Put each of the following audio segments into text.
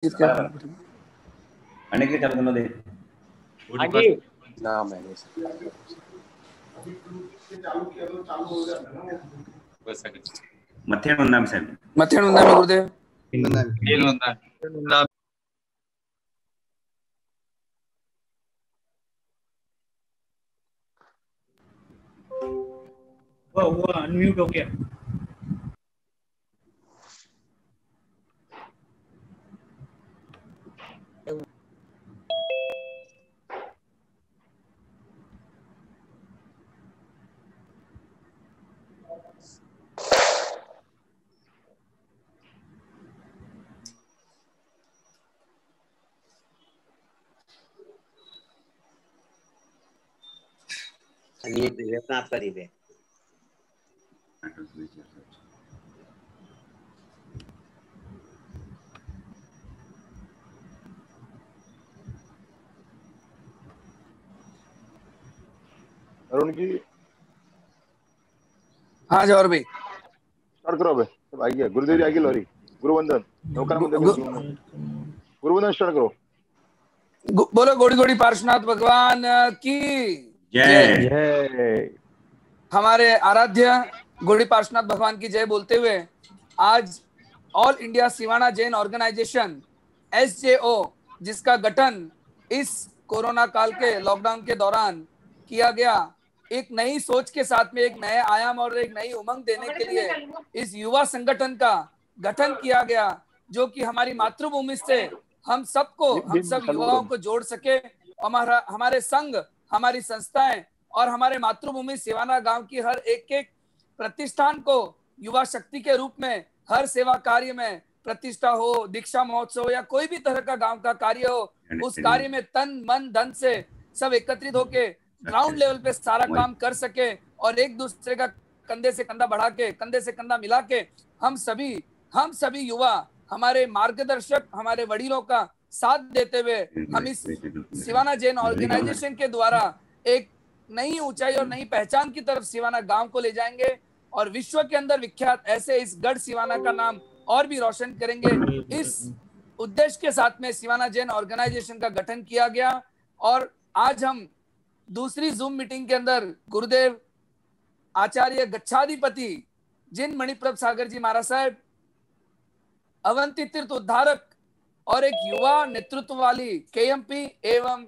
अनेक चालू करना दे आगे ना मैंने मथेण उन्नाम साहेब मथेण उन्नामी गुरुदेव वो अनम्यूट हो गया। आप करीबे अरुण जी हाँ जौहर भाई स्टार्ट करो बे सब आ गया गुरुदेव जी आ गई लॉरी गुरुवंदन नौकर मंदिर गुरुवंदन स्टार्ट करो बोलो गोड़ी गोड़ी पार्श्वनाथ भगवान की जय जय हमारे आराध्य गोड़ी पार्श्वनाथ भगवान की जय बोलते हुए आज all India Siwana Jain organisation SJO जिसका गठन इस कोरोना काल के लॉकडाउन के दौरान किया गया, एक नई सोच के साथ में एक नए आयाम और एक नई उमंग देने के लिए इस युवा संगठन का गठन किया गया, जो कि हमारी मातृभूमि से हम सबको, हम सब युवाओं को जोड़ सके। हमारे संघ, हमारी संस्थाएं और हमारे मातृभूमि सिवाना गांव की हर एक एक प्रतिष्ठान को युवा शक्ति के रूप में हर सेवा कार्य में, प्रतिष्ठा हो, दीक्षा महोत्सव हो या कोई भी तरह का गांव का कार्य हो, उस कार्य में तन मन धन से सब एकत्रित होके ग्राउंड लेवल पे सारा काम कर सके और एक दूसरे का कंधे से कंधा बढ़ा के, कंधे से कंधा मिला के हम सभी युवा हमारे मार्गदर्शक, हमारे वडीलों का साथ देते हुए हम इस सिवाना जैन ऑर्गेनाइजेशन के द्वारा एक नई ऊंचाई और नई पहचान की तरफ सिवाना गांव को ले जाएंगे और विश्व के अंदर विख्यात ऐसे इस गढ़ सिवाना का नाम और भी रोशन करेंगे। इस उद्देश्य के साथ में सिवाना जैन ऑर्गेनाइजेशन का गठन किया गया और आज हम दूसरी जूम मीटिंग के अंदर गुरुदेव आचार्य गच्छाधिपति जिन मणिप्रभ सागर जी महाराज साहब, अवंती तीर्थ उद्धारक और एक युवा नेतृत्व वाली KMP एवं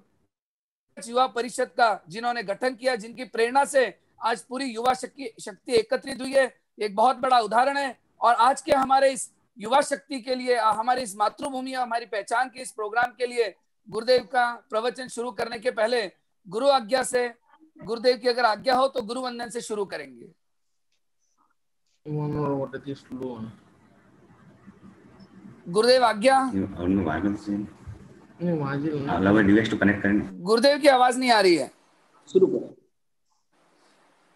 युवा परिषद का जिन्होंने गठन किया, जिनकी प्रेरणा से आज पूरी युवा शक्ति एकत्रित हुई है, एक बहुत बड़ा उदाहरण है। और आज के हमारे इस युवा शक्ति के लिए, हमारी इस मातृभूमि और हमारी पहचान के इस प्रोग्राम के लिए गुरुदेव का प्रवचन शुरू करने के पहले गुरु आज्ञा से, गुरुदेव की अगर आज्ञा हो तो गुरु वंदन से शुरू करेंगे। गुरुदेव आज्ञा। गुरुदेव की आवाज नहीं आ रही है, शुरू करो।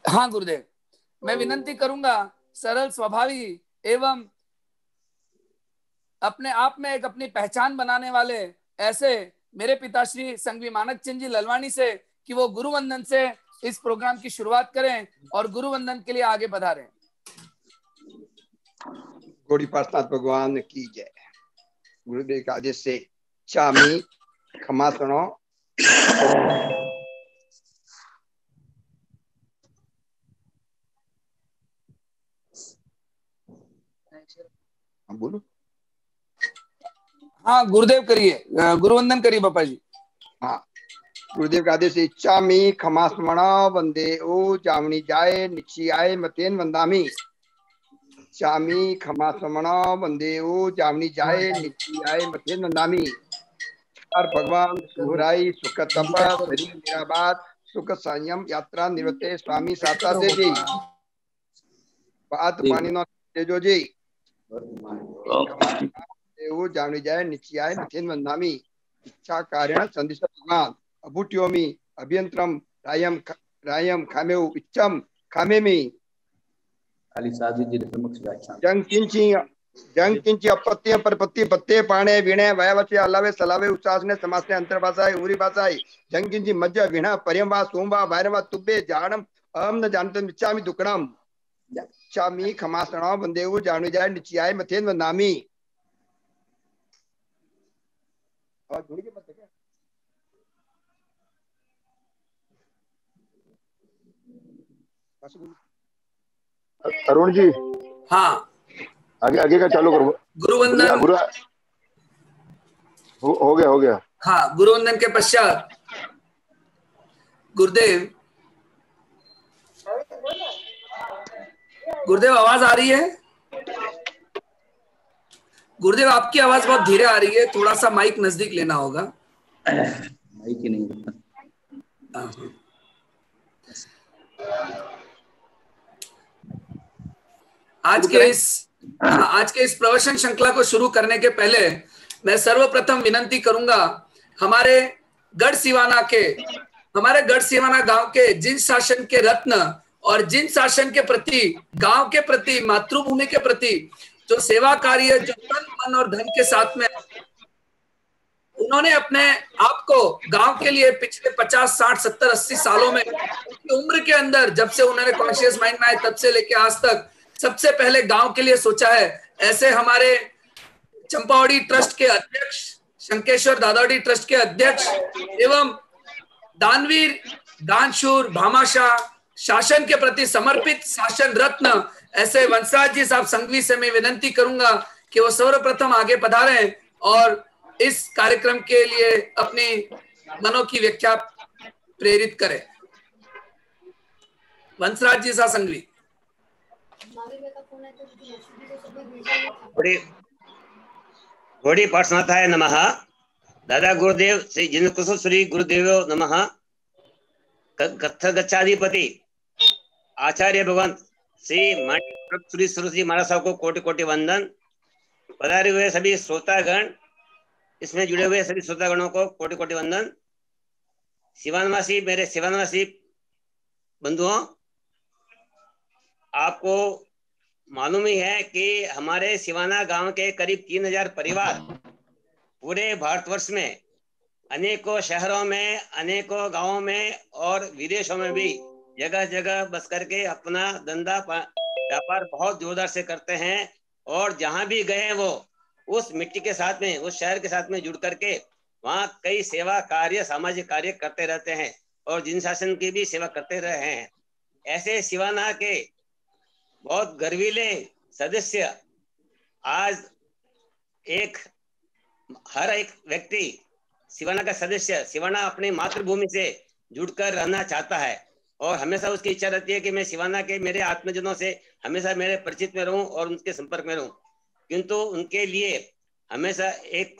हाँ गुरुदेव, मैं विनंती करूंगा सरल स्वभावी एवं अपने आप में एक अपनी पहचान बनाने वाले ऐसे मेरे पिताश्री संघवी मानक चंद जी ललवानी से कि वो गुरु वंदन से इस प्रोग्राम की शुरुआत करें और गुरु वंदन के लिए आगे बढ़ाएं। गोड़ी पार्श्वनाथ भगवान की जय। गुरुदेव के आदेश से चामी खमा सुनो। बोलो। हाँ गुरुदेव करिए, गुरुवंदन करिए बापा जी। हाँ, गुरुदेव का आदेश इच्छा मी खमा स्मरणा वंदे ओ जामनी जाए निची आए मतेन वंदामी। चामी खमा स्मरणा वंदे ओ जामनी जाए निची आए मतेन वंदामी। हर भगवान सुहराई सुख तप शरीर निराबाद सुख संयम यात्रा निवृत्ते स्वामी साता से जी बात पानी नो तेजो जी वो जानी जाए निश्चयाय मथेन वंदामी इच्छा कारण संदिष्ट भगवान अभूट्योमी अभियंत्रम रायम खामेउ इच्छम खामेमी खाली साधु जी ने प्रमुख व्याख्यान जंग किंची अपत्य परपत्ति पत्ते पाणे वीणे वयवचे अलावे सलावे उच्चासने समासने अंतर्भाषाय उरी भाषाय जंग किंची मध्य वीणा पर्यंवा सोमवा वैरवा तुब्बे जानम अहम न जानतम इच्छामि दुक्कड़म इच्छामि खमासणा वंदेउ जानु जाय निश्चयाय मथेन वंदामी आवाज जुड़ गई मत क्या? अरुण जी हाँ, आगे आगे का चालू करो। गुरुवंदन। गुरु हो गया। हाँ, गुरुवंदन के पश्चात गुरुदेव आवाज आ रही है? गुरुदेव आपकी आवाज बहुत धीरे आ रही है, थोड़ा सा माइक नजदीक लेना होगा। माइक ही नहीं होता। आज के इस प्रवचन श्रृंखला को शुरू करने के पहले मैं सर्वप्रथम विनंती करूंगा हमारे गढ़ सिवाना गांव के जिन शासन के रत्न और जिन शासन के प्रति, गांव के प्रति, मातृभूमि के प्रति जो सेवा कार्य, जो तन मन और धन के साथ में उन्होंने अपने आप को गांव के लिए पिछले 50, 60, 70, 80 सालों में उम्र के अंदर, जब से उन्होंने कॉन्शियस माइंड में आए तब से लेके आज तक सबसे पहले गांव के लिए सोचा है। ऐसे हमारे चंपावड़ी ट्रस्ट के अध्यक्ष, शंकेश्वर दादावड़ी ट्रस्ट के अध्यक्ष एवं दानवीर, दानशूर, भामाशाह, शासन के प्रति समर्पित शासन रत्न ऐसे वंशराज जी साहब संघवी से मैं विनंती करूंगा कि वो सर्वप्रथम आगे पधारें और इस कार्यक्रम के लिए अपनी मनों की व्याख्या प्रेरित करें। वंशराज जी साहब संघवी। घोड़ी पार्श्वनाथाय नमः। दादा गुरुदेव श्री जिनकुसु श्री गुरुदेवो नमः। कत्थ गच्छाधिपति आचार्य भगवंत श्री श्री सुरजी महाराज साहब को कोटि कोटि वंदन। पधारे हुए सभी श्रोतागण, इसमें जुड़े हुए सभी श्रोतागणों को कोटि कोटि वंदन। सिवानवासी, मेरे सिवानवासी बंधुओं, आपको मालूम ही है कि हमारे सिवाना गांव के करीब 3000 परिवार पूरे भारतवर्ष में अनेकों शहरों में, अनेकों गांवों में और विदेशों में भी जगह जगह बस करके अपना धंधा व्यापार बहुत जोरदार से करते हैं। और जहां भी गए वो उस मिट्टी के साथ में, उस शहर के साथ में जुड़ करके वहाँ कई सेवा कार्य, सामाजिक कार्य करते रहते हैं और जिन शासन की भी सेवा करते रहे हैं। ऐसे सिवाना के बहुत गर्वीले सदस्य आज हर एक व्यक्ति सिवाना का सदस्य सिवाना अपनी मातृभूमि से जुड़कर रहना चाहता है और हमेशा उसकी इच्छा रहती है कि मैं सिवाना के मेरे आत्मजनों से हमेशा मेरे परिचित में रहूं और उनके संपर्क में रहूं। किंतु उनके लिए हमेशा एक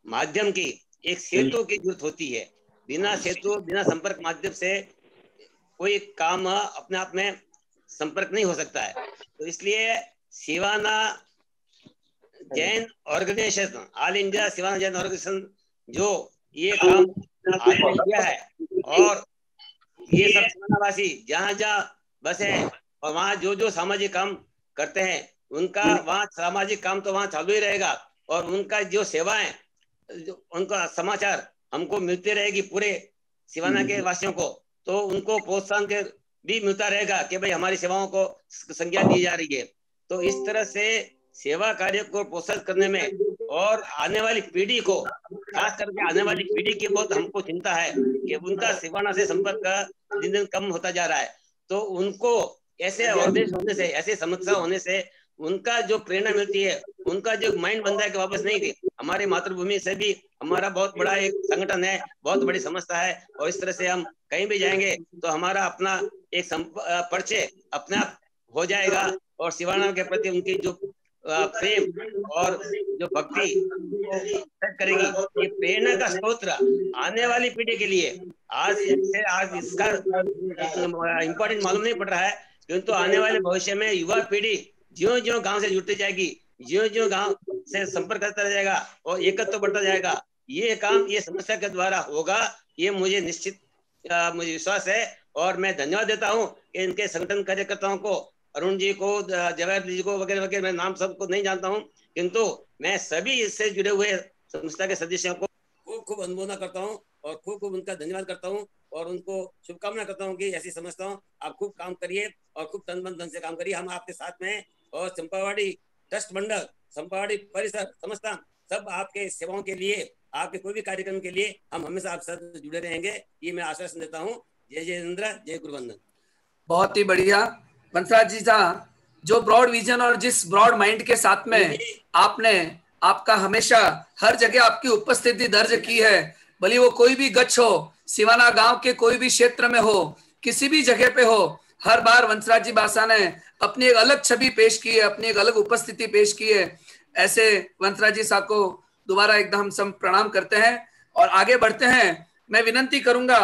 माध्यम की, एक सेतु की जरूरत होती है। बिना सेतु, बिना संपर्क माध्यम से कोई काम अपने आप में संपर्क नहीं हो सकता है। तो इसलिए Siwana Jain organisation, all India Siwana Jain organisation जो ये काम आज ने किया है और ये सब सिवानावासी जहाँ जहाँ बसे हैं और वहाँ जो जो सामाजिक काम करते हैं उनका वहाँ सामाजिक काम तो वहाँ चालू ही रहेगा और उनका जो सेवाएं, उनका समाचार हमको मिलती रहेगी पूरे सिवाना के वासियों को। तो उनको प्रोत्साहन के भी मिलता रहेगा कि भाई हमारी सेवाओं को संज्ञा दी जा रही है। तो इस तरह से सेवा कार्य को प्रोत्साहित करने में और आने वाली पीढ़ी को, खास करके आने वाली पीढ़ी की बहुत हमको चिंता है कि उनका सिवाना से संपर्क दिन दिन कम होता जा रहा है। तो उनको ऐसे अवदेश होने से, ऐसे समस्या होने से उनका जो प्रेरणा मिलती है, उनका जो माइंड बनता है कि वापस नहीं थी हमारी मातृभूमि से भी हमारा बहुत बड़ा एक संगठन है, बहुत बड़ी समस्या है और इस तरह से हम कहीं भी जाएंगे तो हमारा अपना एक परिचय अपने आप हो जाएगा और सिवाना के प्रति उनकी जो प्रेम और जो भक्ति करेगी, ये प्रेरणा का स्रोत आने वाली पीढ़ी के लिए आज इसका इम्पोर्टेंट मालूम नहीं पड़ रहा है, किंतु आने वाले भविष्य में युवा पीढ़ी ज्यों ज्यों गांव से जुड़ती जाएगी, ज्यों ज्यों गांव से संपर्क करता जाएगा और एकत्व तो बढ़ता जाएगा, ये काम ये समस्या के द्वारा होगा, ये मुझे निश्चित मुझे विश्वास है। और मैं धन्यवाद देता हूँ कि इनके संगठन कार्यकर्ताओं को, अरुण जी को, जवाहर जी को वगैरह वगैरह, मैं नाम सबको नहीं जानता हूँ, किंतु मैं सभी इससे जुड़े हुए संस्था के सदस्यों को खूब खूब अनुमोदन करता हूँ और खूब खूब उनका धन्यवाद करता हूँ और उनको शुभकामना करता हूँ कि ऐसी समझता हूँ आप खूब काम करिए और खूब तन मन धन से काम करिए। हम आपके साथ में और चंपावड़ी ट्रस्ट मंडल, चंपावड़ी परिसर, संस्थान सब आपके सेवाओं के लिए आपके कोई भी कार्यक्रम के लिए हम हमेशा आपके साथ जुड़े रहेंगे, ये मैं आश्वासन देता हूँ। जय जय जिनेंद्र, जय गुरुवंदन। बहुत ही बढ़िया बंसराज जी साहब, जो ब्रॉड विजन और जिस ब्रॉड माइंड के साथ में आपने आपका हमेशा हर जगह आपकी उपस्थिति दर्ज की है, भले वो कोई भी गच्छ हो, सिवाना गांव के कोई भी क्षेत्र में हो, किसी भी जगह पे हो, हर बार बंसराज जी बासा ने अपनी एक अलग छवि पेश की है, अपनी एक अलग उपस्थिति पेश की है। ऐसे बंसराज जी साहब को दोबारा एकदम हम प्रणाम करते हैं और आगे बढ़ते हैं। मैं विनंती करूंगा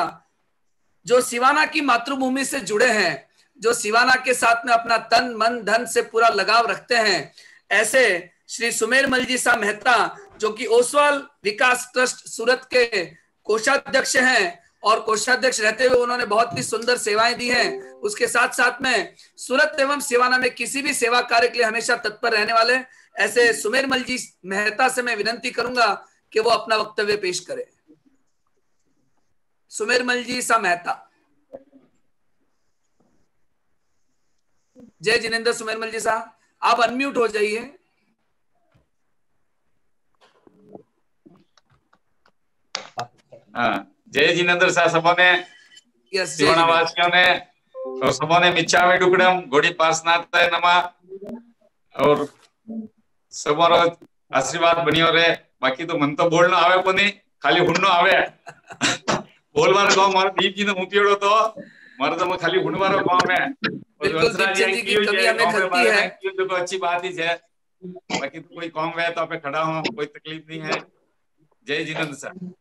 जो सिवाना की मातृभूमि से जुड़े हैं, जो सिवाना के साथ में अपना तन मन धन से पूरा लगाव रखते हैं, ऐसे श्री सुमेरमल जी साहब मेहता जो कि ओसवाल विकास ट्रस्ट सूरत के कोषाध्यक्ष हैं और कोषाध्यक्ष रहते हुए उन्होंने बहुत ही सुंदर सेवाएं दी हैं। उसके साथ साथ में सूरत एवं सिवाना में किसी भी सेवा कार्य के लिए हमेशा तत्पर रहने वाले ऐसे सुमेरमल जी मेहता से मैं विनंती करूंगा कि वो अपना वक्तव्य पेश करें। सुमेरमल जी साहब मेहता। जय जिनेंद्र। सुमेरमल जी साहब आप अनम्यूट हो जाइए। हाँ, जय जिनेंद्र साहब सबोने, सिवाना वासियों ने और सबोने मिच्छामि दुक्कडम गोड़ी पार्श्वनाथाय नमः और सबोरो आशीर्वाद बनियो रे। बाकी तो मन तो बोलनो आवे कोनी, खाली हुन्नो आवे। बोलवार को मारो दीप जी ने मुकियोड़ो तो मारो तो खाली हुनवारो काम है। बिल्कुल दीपचंद जी की कमी हमें खलती है। तो अच्छी बात ही है, बाकी तो कोई काम है तो आप खड़ा हो, कोई तकलीफ नहीं है। जय जिनेंद्र साहब।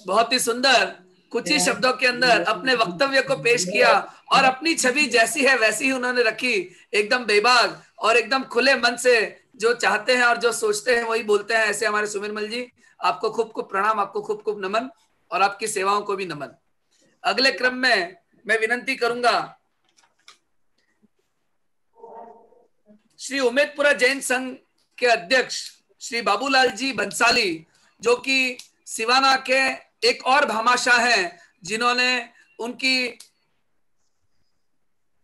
बहुत ही सुंदर कुछ ही शब्दों के अंदर अपने वक्तव्य को पेश किया और अपनी छवि जैसी है वैसी ही उन्होंने रखी, एकदम बेबाक और एकदम खुले मन से जो चाहते हैं और जो सोचते हैं वही बोलते हैं। ऐसे हमारे सुमेरमल जी, आपको खूब खूब प्रणाम, आपको खूब खूब नमन और आपकी सेवाओं को भी नमन। अगले क्रम में मैं विनंती करूंगा श्री उमेदपुरा जैन संघ के अध्यक्ष श्री बाबूलाल जी बंसाली, जो कि सिवाना के एक और भामाशाह हैं, जिन्होंने उनकी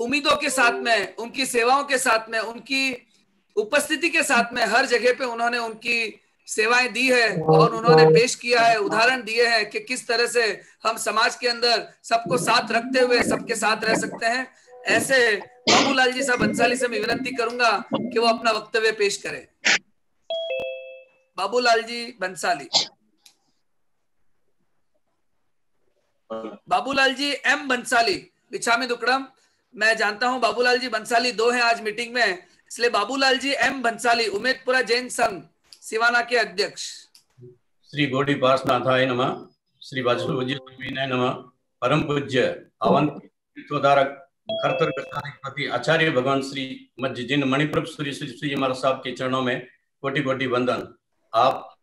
उम्मीदों के साथ में, उनकी सेवाओं के साथ में, उनकी उपस्थिति के साथ में हर जगह पे उन्होंने उनकी सेवाएं दी है और उन्होंने पेश किया है, उदाहरण दिए हैं कि किस तरह से हम समाज के अंदर सबको साथ रखते हुए सबके साथ रह सकते हैं। ऐसे बाबूलाल जी साहब बंसाली से मैं विनती करूंगा कि वो अपना वक्तव्य पेश करें। बाबूलाल जी बंसाली। बाबूलाल जी एम बंसाली, बिछामी दुकड़म। मैं जानता हूं बाबूलाल जी बंसाली दो हैं आज मीटिंग में, इसलिए बाबूलाल जी एम बंसाली, उमेदपुरा जैन संघ सिवाना के अध्यक्ष। श्री गौड़ी पार्श्वनाथाय नमः, श्री वासुदेव स्वामिनाय नमः। परम पूज्य अवंतित्वधारक खरतर गताधिपति आचार्य भगवान श्री मध्य जिन मणिप्रभ श्री श्री महाराज साहब के चरणों में कोटि कोटि वंदन। आप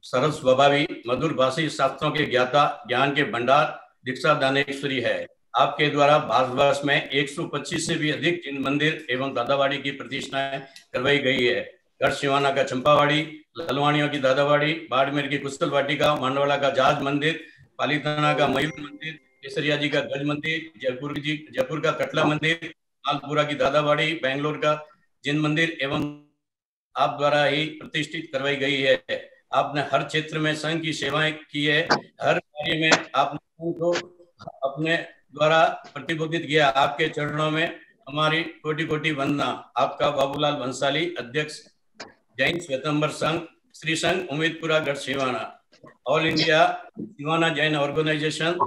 सरल स्वभावी मधुर भाषी शास्त्रों के ज्ञाता, ज्ञान के भंडार, दीक्षा दानेश्वरी है। आपके द्वारा भारतवर्ष में 125 से भी अधिक जिन मंदिर एवं दादावाड़ी की प्रतिष्ठाएं करवाई गई है। गढ़ सिवाना का चंपावाड़ी, ललवाणियों की दादावाड़ी, बाड़मेर की कुशल वाटिका, मांडवाड़ा का जहाज मंदिर, पालीताना का मयूर मंदिर, केसरिया जी का गज मंदिर, जयपुर का कटला मंदिर, मालपुरा की दादावाड़ी, बेंगलोर का जिन मंदिर एवं आप द्वारा ही प्रतिष्ठित करवाई गई है। आपने हर क्षेत्र में संघ की सेवाएं की है, हर कार्य में आपने को अपने द्वारा प्रतिबोधित किया। आपके चरणों में हमारी कोटि कोटि वंदना। आपका बाबूलाल बंसाली, अध्यक्ष जैन श्वेतंबर संघ, Shri Sangh Ummedpura Garh Siwana, all India Siwana Jain organisation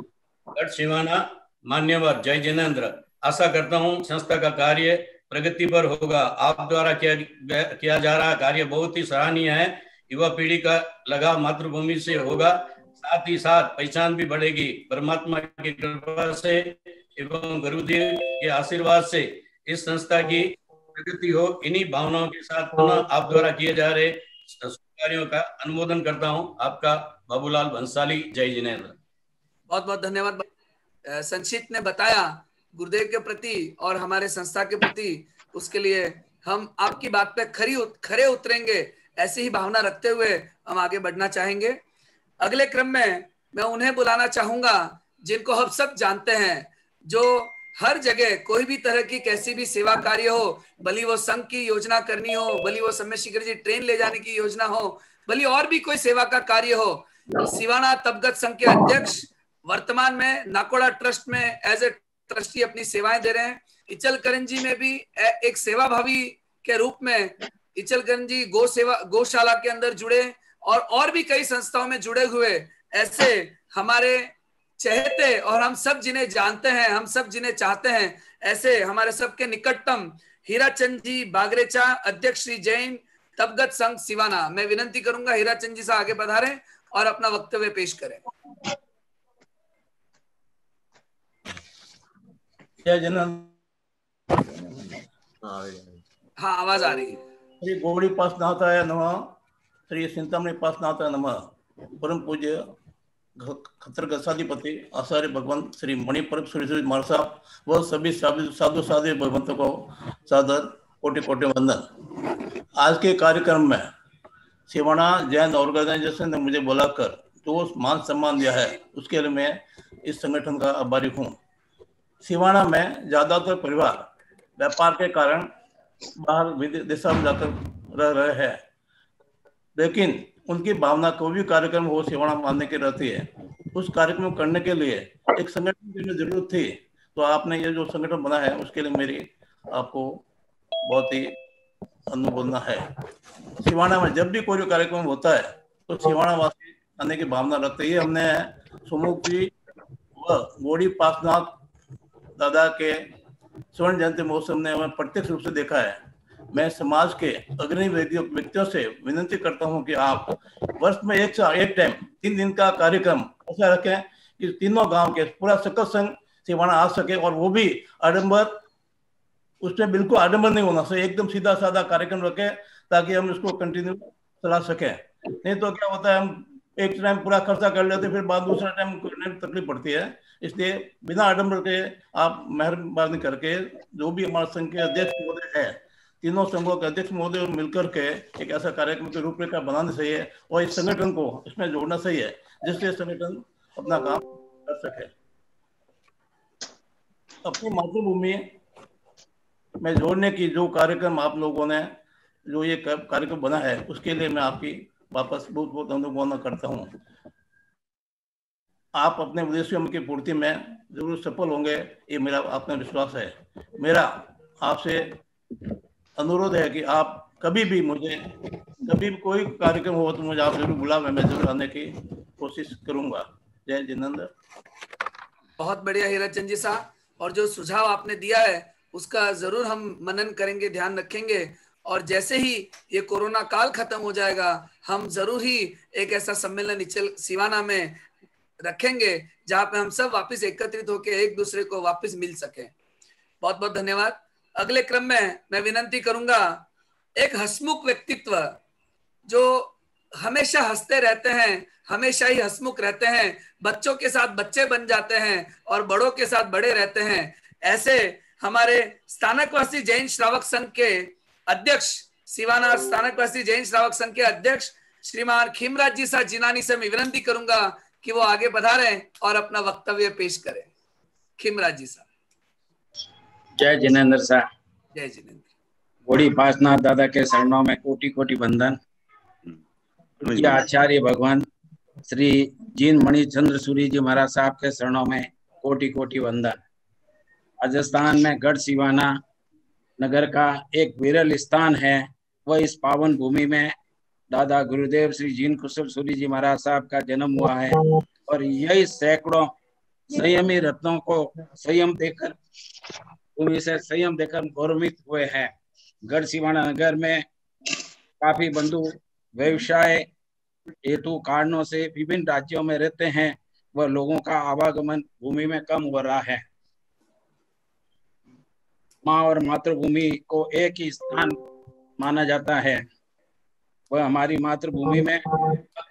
Garh Siwana. मान्यवर जय जिनेंद्र। आशा करता हूं संस्था का कार्य प्रगति पर होगा। आप द्वारा किया जा रहा कार्य बहुत ही सराहनीय है। युवा पीढ़ी का लगाव मातृभूमि से होगा, साथ ही साथ पहचान भी बढ़ेगी। परमात्मा की कृपा से एवं गुरुदेव के आशीर्वाद से इस संस्था की प्रगति हो। इन्हीं भावनाओं के साथ पुनः आप द्वारा किए जा रहे कार्यों का अनुमोदन करता हूं। आपका बाबूलाल बंसाली। जय जिनेंद्र। बहुत बहुत धन्यवाद। संक्षिप्त ने बताया गुरुदेव के प्रति और हमारे संस्था के प्रति, उसके लिए हम आपकी बात पे खरे उतरेंगे, ऐसी ही भावना रखते हुए हम आगे बढ़ना चाहेंगे। अगले क्रम में मैं उन्हें बुलाना चाहूंगा जिनको हम सब जानते हैं, जो हर जगह कोई भी तरह की कैसी भी सेवा कार्य हो, भली वो संघ की योजना करनी हो, भली वो समय शिखर जी ट्रेन ले जाने की योजना हो, भले और भी कोई सेवा का कार्य हो, सिवाना तबगत संघ के अध्यक्ष वर्तमान में नाकोड़ा ट्रस्ट में एज ए ट्रस्टी अपनी सेवाएं दे रहे हैं। इचलकरंजी में भी एक सेवा भावी के रूप में इचलकरंजी गौशाला के अंदर जुड़े और भी कई संस्थाओं में जुड़े हुए ऐसे हमारे चहेते और हम सब जिन्हें जानते हैं, हम सब जिन्हें चाहते हैं, ऐसे हमारे सबके निकटतम हीराचंद जी बागरेचा, अध्यक्ष श्री जैन तबगत संघ सिवाना। मैं विनंती करूंगा हीराचंद जी से आगे पधारें और अपना वक्तव्य पेश करें। हाँ, आवाज आ रही है। श्री गौड़ी पासनाथाय नमः, श्री चिंतामणि पासनाथाय नमः। परम पूज्य खतर गसाधिपति आचार्य भगवान श्री मणिपुर श्री महाराज साहब व सभी साधु साधु भगवंतों को सादर कोटि कोटि वंदन। आज के कार्यक्रम में सिवाना जैन ऑर्गेनाइजेशन ने मुझे बुलाकर जो मान सम्मान दिया है उसके लिए मैं इस संगठन का आभारी हूँ। सिवाना में ज्यादातर परिवार व्यापार के कारण बाहर देशों में जाकर रह रहे हैं, लेकिन उनकी भावना कोई भी कार्यक्रम हो सिवाना मानने की रहती है। उस कार्यक्रम करने के लिए एक संगठन की जरूरत थी, तो आपने ये जो संगठन बना है उसके लिए मेरी आपको बहुत ही अनुमोदना है। सिवाना में जब भी कोई कार्यक्रम होता है तो सिवाना वासी आने की भावना रखते ही हमने सुमुख जी व गौड़ी पासनाथ दादा के स्वर्ण जयंती महोत्सव ने हमें प्रत्यक्ष रूप से देखा है। मैं समाज के अग्रणी व्यक्तियों से विनती करता हूं कि आप वर्ष में एक टाइम 3 दिन का कार्यक्रम ऐसा रखें कि तीनों गांव के पूरा सकल संघ सिवाना आ सके, और वो भी आडंबर, उसमें बिल्कुल आडंबर नहीं होना चाहिए, एकदम सीधा साधा कार्यक्रम रखें ताकि हम इसको कंटिन्यू चला सकें। नहीं तो क्या होता है, हम एक टाइम पूरा खर्चा कर लेते फिर बाद दूसरा टाइम करने में तकलीफ पड़ती है। इसलिए बिना आडंबर के आप मेहरबानी करके जो भी हमारे संघ के अध्यक्ष महोदय है, तीनों संघों के अध्यक्ष महोदय मिलकर के एक ऐसा कार्यक्रम की रूपरेखा बनाना चाहिए और इस संगठन को इसमें जोड़ना चाहिए जिससे संगठन अपना काम कर सके। अपनी मातृभूमि में जोड़ने की जो कार्यक्रम आप लोगों ने जो ये कार्यक्रम बना है उसके लिए मैं आपकी वापस बहुत बहुत अनुमोदना करता हूँ। आप अपने उद्देश्यों की पूर्ति में जरूर सफल होंगे, ये मेरा आप में विश्वास है। मेरा आपसे अनुरोध है कि आप कभी भी कोई कार्यक्रम हो तो मुझे आप जरूर बुलावें, मैं जरूर आने की कोशिश करूंगा। जय जिनेंद्र। बहुत बढ़िया हीराचंद जी साहब, और जो सुझाव आपने दिया है उसका जरूर हम मनन करेंगे, ध्यान रखेंगे, और जैसे ही ये कोरोना काल खत्म हो जाएगा हम जरूर ही एक ऐसा सम्मेलन सिवाना में रखेंगे जहां पे हम सब वापस एकत्रित होकर एक दूसरे को वापस मिल सके। बहुत बहुत धन्यवाद। अगले क्रम में मैं विनंती करूंगा एक हंसमुख व्यक्तित्व जो हमेशा हंसते रहते हैं, हमेशा ही हंसमुख रहते हैं, बच्चों के साथ बच्चे बन जाते हैं और बड़ों के साथ बड़े रहते हैं, ऐसे हमारे स्थानकवासी जैन श्रावक संघ के अध्यक्ष, सिवाना स्थानकवासी जैन श्रावक संघ के अध्यक्ष श्रीमान खीमराज जी साहब जिनानी से मैं विनंती करूंगा कि वो आगे पधारें और अपना वक्तव्य पेश करें। खीमराज जी साहब। जय जिनेंद्र साहब। जय जिनेंद्र। गौड़ी पासनाथ दादा के शरणों में कोटि कोटि वंदन। आचार्य भगवान श्री जीन मणिचंद्र सूरी जी महाराज साहब के शरणों में कोटि कोटि वंदन। राजस्थान में गढ़ सिवाना नगर का एक विरल स्थान है, वह इस पावन भूमि में दादा गुरुदेव श्री जीन कुशल सूरी जी महाराज साहब का जन्म हुआ है, और यही सैकड़ों संयमी रत्नों को संयम देकर भूमि से संयम देकर गौरवित हुए हैं। गढ़ सिवाना नगर में काफी बंधु व्यवसाय हेतु कारणों से विभिन्न राज्यों में रहते हैं, वह लोगों का आवागमन भूमि में कम हो रहा है। माँ और मातृभूमि को एक ही स्थान माना जाता है, वह हमारी मातृभूमि में।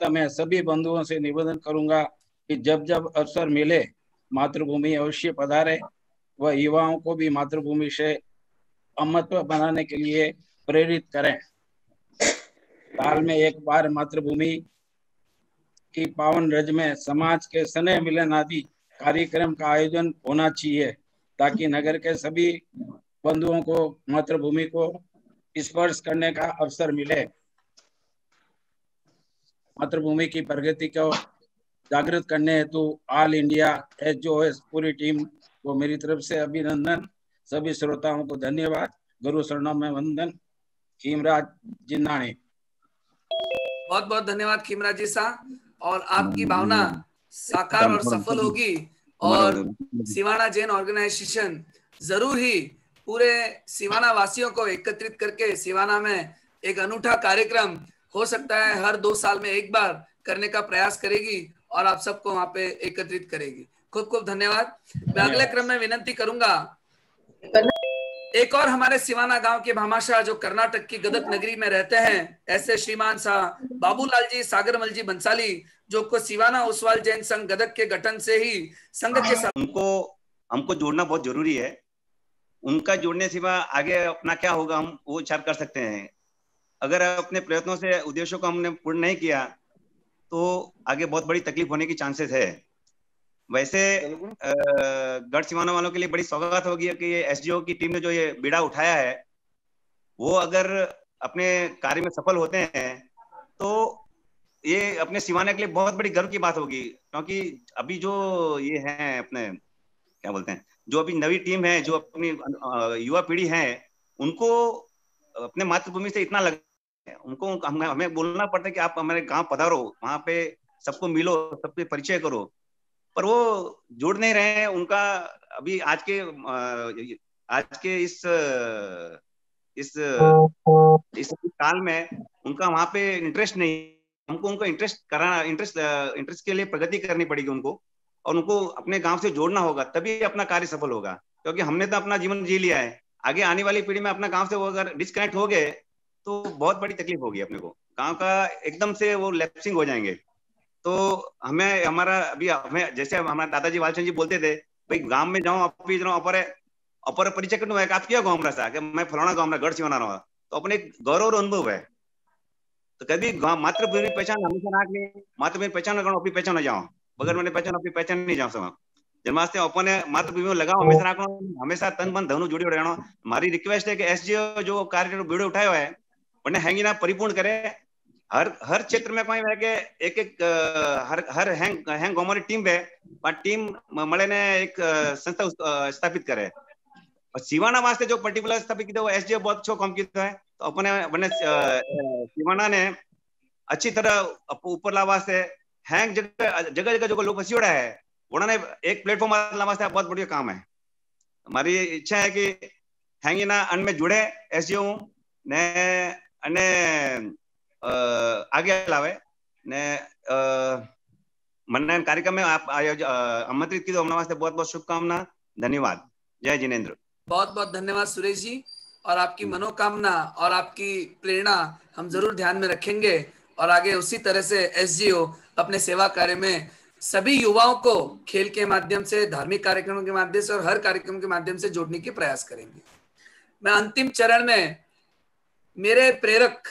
मैं सभी बंधुओं से निवेदन करूंगा कि जब जब अवसर मिले मातृभूमि अवश्य पधारे, वह युवाओं को भी मातृभूमि से अमत्व बनाने के लिए प्रेरित करें। साल में एक बार मातृभूमि की पावन रज में समाज के स्नेह मिलन आदि कार्यक्रम का आयोजन होना चाहिए, ताकि नगर के सभी बंधुओं को मातृभूमि को स्पर्श करने का अवसर मिले। मातृभूमि की प्रगति को जागृत करने हेतु ऑल इंडिया SJOS पूरी टीम को मेरी तरफ से अभिनंदन। सभी श्रोताओं को धन्यवाद। गुरु शरणों में वंदन। खीमराज जिन्नाणी। बहुत बहुत धन्यवाद खीमराज जी साहब। और आपकी भावना साकार और सफल होगी और सिवाना जैन ऑर्गेनाइजेशन जरूर ही पूरे सिवाना वासियों को एकत्रित करके सिवाना में एक अनूठा कार्यक्रम हो सकता है हर 2 साल में एक बार करने का प्रयास करेगी और आप सबको वहां पे एकत्रित करेगी। खूब खूब धन्यवाद। मैं अगले क्रम में विनंती करूंगा, एक और हमारे सिवाना गांव के भामाशाह जो कर्नाटक की गदक नगरी में रहते हैं, ऐसे श्रीमान साहब बाबूलाल जी सागरमल जी बंसाली, जो को सिवाना ओसवाल जैन संघ गदक के गठन से ही संघ के साथ हमको जोड़ना बहुत जरूरी है। उनका जोड़ने सिवा आगे अपना क्या होगा हम वो विचार कर सकते हैं। अगर अपने प्रयत्नों से उद्देश्यों को हमने पूर्ण नहीं किया तो आगे बहुत बड़ी तकलीफ होने की चांसेस है। वैसे गढ़ सिवाना वालों के लिए बड़ी सौगात होगी कि ये SJO की टीम ने जो ये बीड़ा उठाया है, वो अगर अपने कार्य में सफल होते हैं तो ये अपने सिवाना के लिए बहुत बड़ी गर्व की बात होगी। क्योंकि अभी जो ये है अपने क्या बोलते हैं, जो अभी नवी टीम है, जो अपनी युवा पीढ़ी है, उनको अपने मातृभूमि से इतना लग उनको हमें बोलना पड़ता है कि आप हमारे गांव पधारो, वहां पे सबको मिलो, सबसे परिचय करो, पर वो जुड़ नहीं रहे हैं। उनका अभी आज के इस काल में उनका वहां पे इंटरेस्ट नहीं। हमको उनको इंटरेस्ट के लिए प्रगति करनी पड़ेगी उनको, और उनको अपने गांव से जोड़ना होगा, तभी अपना कार्य सफल होगा। क्योंकि हमने तो अपना जीवन जी लिया है, आगे आने वाली पीढ़ी में अपना गांव से वो अगर डिस्कनेक्ट हो गए तो बहुत बड़ी तकलीफ होगी अपने को। गांव का एकदम से वो लैप्सिंग हो जाएंगे। तो हमें जैसे हमारे दादाजी वालचंद जी बोलते थे, भाई गांव में जाऊं अपर परिचय करना है, आप क्या गाँव में रहा, मैं फलाना गाँव में गढ़ सिवाना रहा, तो अपने गौरव और अनुभव है। तो कभी मातृभूमि पहचान हमेशा राखनी, मातृभूमि पहचान अपनी पहचान न जाओ, बगैर मैंने पहचान अपनी पहचान नहीं जाओ सब जन्मास्ते अपने मातृभूमि में लगाओ, हमेशा राखो, हमेशा तन मन धनु जुड़ी रहना। हमारी रिक्वेस्ट है कि SJO जो कार्य बीड़ो उठायो है उन्हें हैंगी ना परिपूर्ण करे। हर क्षेत्र में कोई एक हर हैंग गौमरी टीम है, टीम मळे ने एक संस्था स्थापित करे। और सिवाना वास्ते जो पर्टिकुलर स्थापित किया वो SJO बहुत अच्छा काम किया है। तो अपने सिवाना ने अच्छी तरह ऊपर ला वास्ते हैंग जगह जो लोग फंसी है उन्होंने एक प्लेटफॉर्म ला वास्ते बहुत बढ़िया काम है। हमारी इच्छा है कि हैंगी ना अन में जुड़े SJO ने अने आगे लावे ने मनन कार्यक्रम में आप आमंत्रित की, तो हमने वास्ते बहुत बहुत शुभकामना। धन्यवाद। जय जिनेंद्र। बहुत बहुत धन्यवाद सुरेश जी, और आपकी मनोकामना और आपकी प्रेरणा हम जरूर ध्यान में रखेंगे और आगे उसी तरह से SJO अपने सेवा कार्य में सभी युवाओं को खेल के माध्यम से, धार्मिक कार्यक्रमों के माध्यम से और हर कार्यक्रम के माध्यम से जोड़ने के प्रयास करेंगे। मैं अंतिम चरण में मेरे प्रेरक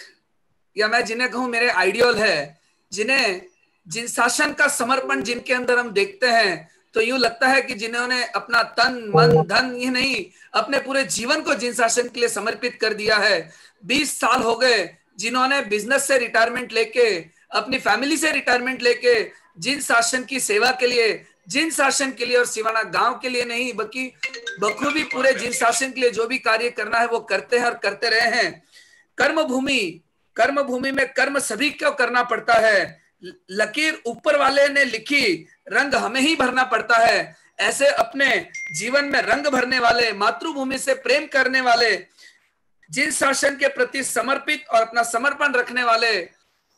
या मैं जिन्हें कहूं मेरे आइडियल है, जिन शासन का समर्पण जिनके अंदर हम देखते हैं तो यूं लगता है कि जिन्होंने अपना तन मन धन ही नहीं अपने पूरे जीवन को जिन शासन के लिए समर्पित कर दिया है। 20 साल हो गए जिन्होंने बिजनेस से रिटायरमेंट लेके, अपनी फैमिली से रिटायरमेंट लेके जिन शासन की सेवा के लिए, जिन शासन के लिए और सिवाना गांव के लिए नहीं बल्कि बखूबी पूरे जिन शासन के लिए जो भी कार्य करना है वो करते हैं और करते रहे हैं। कर्मभूमि में कर्म सभी को करना पड़ता है, लकीर ऊपर वाले ने लिखी, रंग हमें ही भरना पड़ता है। ऐसे अपने जीवन में रंग भरने वाले, मातृभूमि से प्रेम करने वाले, जिन शासन के प्रति समर्पित और अपना समर्पण रखने वाले,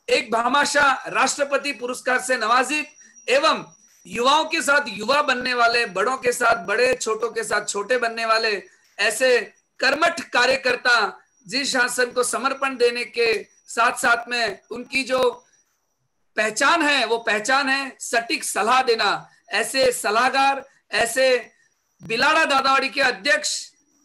एक भामाशाह राष्ट्रपति पुरस्कार से नवाजित एवं युवाओं के साथ युवा बनने वाले, बड़ों के साथ बड़े, छोटों के साथ छोटे बनने वाले ऐसे कर्मठ कार्यकर्ता, जिस शासन को समर्पण देने के साथ साथ में उनकी जो पहचान है वो पहचान है सटीक सलाह देना। ऐसे सलाहकार, ऐसे बिलाड़ा दादावाड़ी के अध्यक्ष,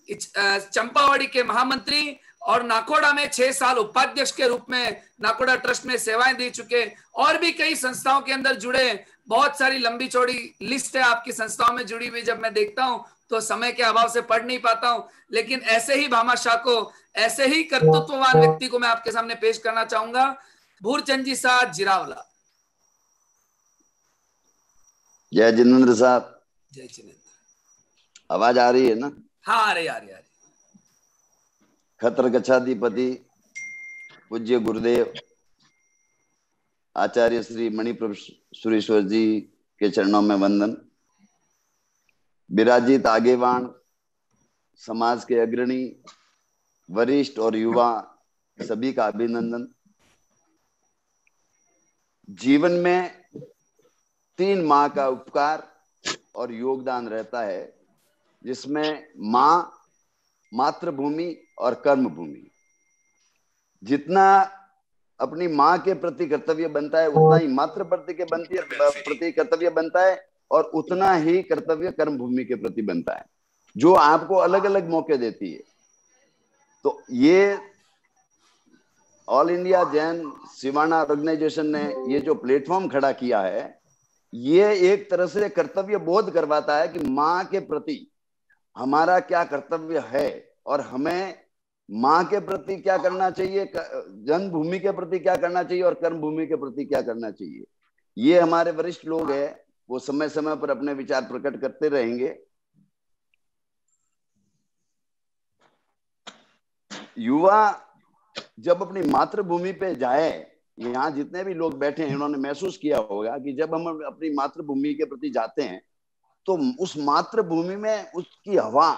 चंपावाड़ी के महामंत्री और नाकोड़ा में 6 साल उपाध्यक्ष के रूप में नाकोड़ा ट्रस्ट में सेवाएं दे चुके, और भी कई संस्थाओं के अंदर जुड़े। बहुत सारी लंबी चौड़ी लिस्ट है आपकी संस्थाओं में जुड़ी हुई, जब मैं देखता हूं तो समय के अभाव से पढ़ नहीं पाता हूं, लेकिन ऐसे ही भामाशाह को, ऐसे ही कर्तृत्ववान व्यक्ति को मैं आपके सामने पेश करना चाहूंगा। भूरचंद जी साहब जिरावला। जय जिनेंद्र साहब। जय जिनेंद्र। आवाज आ रही है ना? हाँ आ रही। खतर गच्छाधिपति पूज्य गुरुदेव आचार्य श्री मणिप्रभ सुरेश्वर जी के चरणों में वंदन। विराजित आगेवान, समाज के अग्रणी, वरिष्ठ और युवा सभी का अभिनंदन। जीवन में 3 माँ का उपकार और योगदान रहता है, जिसमें माँ, मातृभूमि और कर्मभूमि। जितना अपनी माँ के प्रति कर्तव्य बनता है उतना ही मातृ प्रति कर्तव्य बनता है, और उतना ही कर्तव्य कर्मभूमि के प्रति बनता है, जो आपको अलग अलग मौके देती है। तो ये all India Jain Siwana organisation ने ये जो प्लेटफॉर्म खड़ा किया है, ये एक तरह से कर्तव्य बोध करवाता है कि माँ के प्रति हमारा क्या कर्तव्य है, और हमें माँ के प्रति क्या करना चाहिए, जन्मभूमि के प्रति क्या करना चाहिए, और कर्मभूमि के प्रति क्या करना चाहिए। ये हमारे वरिष्ठ लोग हैं, वो समय समय पर अपने विचार प्रकट करते रहेंगे। युवा जब अपनी मातृभूमि पे जाए, यहाँ जितने भी लोग बैठे हैं उन्होंने महसूस किया होगा कि जब हम अपनी मातृभूमि के प्रति जाते हैं तो उस मातृभूमि में उसकी हवा,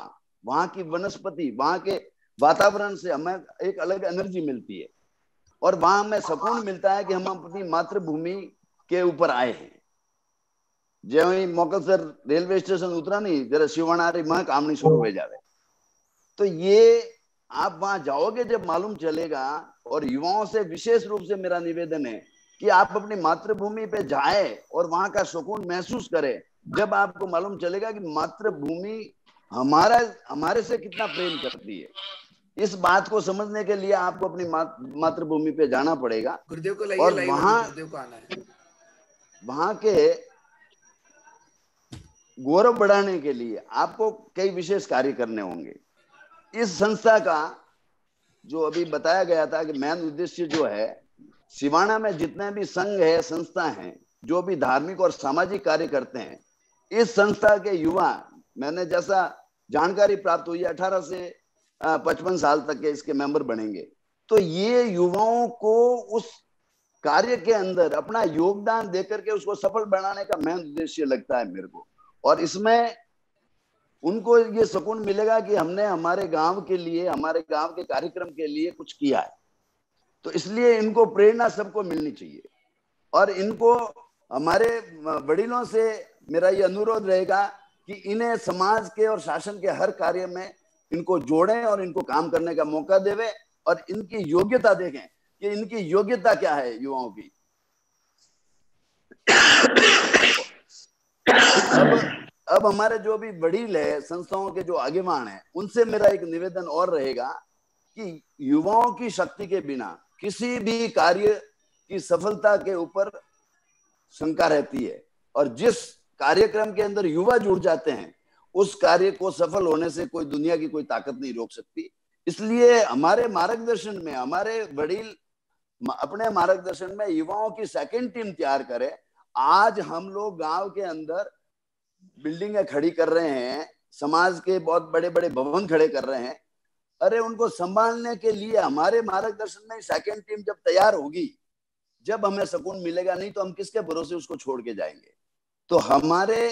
वहां की वनस्पति, वहां के वातावरण से हमें एक अलग एनर्जी मिलती है, और वहां हमें सुकून मिलता है कि हम अपनी मातृभूमि के ऊपर आए हैं। जो ही मोकलसर रेलवे स्टेशन उतरा नहीं, जरा शिवनारी मां काम नहीं शुरू हो जाए, तो ये आप वहां जाओगे जब मालूम चलेगा। और युवाओं से विशेष रूप से मेरा निवेदन है कि आप अपनी मातृभूमि पे जाए और वहां का सुकून महसूस करें। जब आपको मालूम चलेगा कि मातृभूमि हमारे से कितना प्रेम करती है, इस बात को समझने के लिए आपको अपनी मातृभूमि पे जाना पड़ेगा। गुरुदेव को और वहां के गौरव बढ़ाने के लिए आपको कई विशेष कार्य करने होंगे। इस संस्था का जो अभी बताया गया था कि मेन उद्देश्य जो है, सिवाना में जितने भी संघ है, संस्था हैं, जो भी धार्मिक और सामाजिक कार्य करते हैं, इस संस्था के युवा, मैंने जैसा जानकारी प्राप्त हुई 18 से 55 साल तक के इसके मेंबर बनेंगे। तो ये युवाओं को उस कार्य के अंदर अपना योगदान देकर के उसको सफल बनाने का मेन उद्देश्य लगता है मेरे को। और इसमें उनको ये सुकून मिलेगा कि हमने हमारे गांव के लिए, हमारे गांव के कार्यक्रम के लिए कुछ किया है। तो इसलिए इनको प्रेरणा सबको मिलनी चाहिए, और इनको हमारे वडिलों से मेरा ये अनुरोध रहेगा कि इन्हें समाज के और शासन के हर कार्य में इनको जोड़ें और इनको काम करने का मौका देवे, और इनकी योग्यता देखें कि इनकी योग्यता क्या है युवाओं की। अब हमारे जो भी वडील है, संस्थाओं के जो आगेवान हैं, उनसे मेरा एक निवेदन और रहेगा कि युवाओं की शक्ति के बिना किसी भी कार्य की सफलता के ऊपर शंका रहती है, और जिस कार्यक्रम के अंदर युवा जुड़ जाते हैं उस कार्य को सफल होने से कोई दुनिया की कोई ताकत नहीं रोक सकती। इसलिए हमारे मार्गदर्शन में, हमारे वडील अपने मार्गदर्शन में युवाओं की सेकंड टीम तैयार करें। आज हम लोग गांव के अंदर बिल्डिंगें खड़ी कर रहे हैं, समाज के बहुत बड़े बड़े भवन खड़े कर रहे हैं। अरे उनको संभालने के लिए हमारे मार्गदर्शन में सेकंड टीम जब तैयार होगी, जब हमें सुकून मिलेगा, नहीं तो हम किसके भरोसे उसको छोड़ के जाएंगे। तो हमारे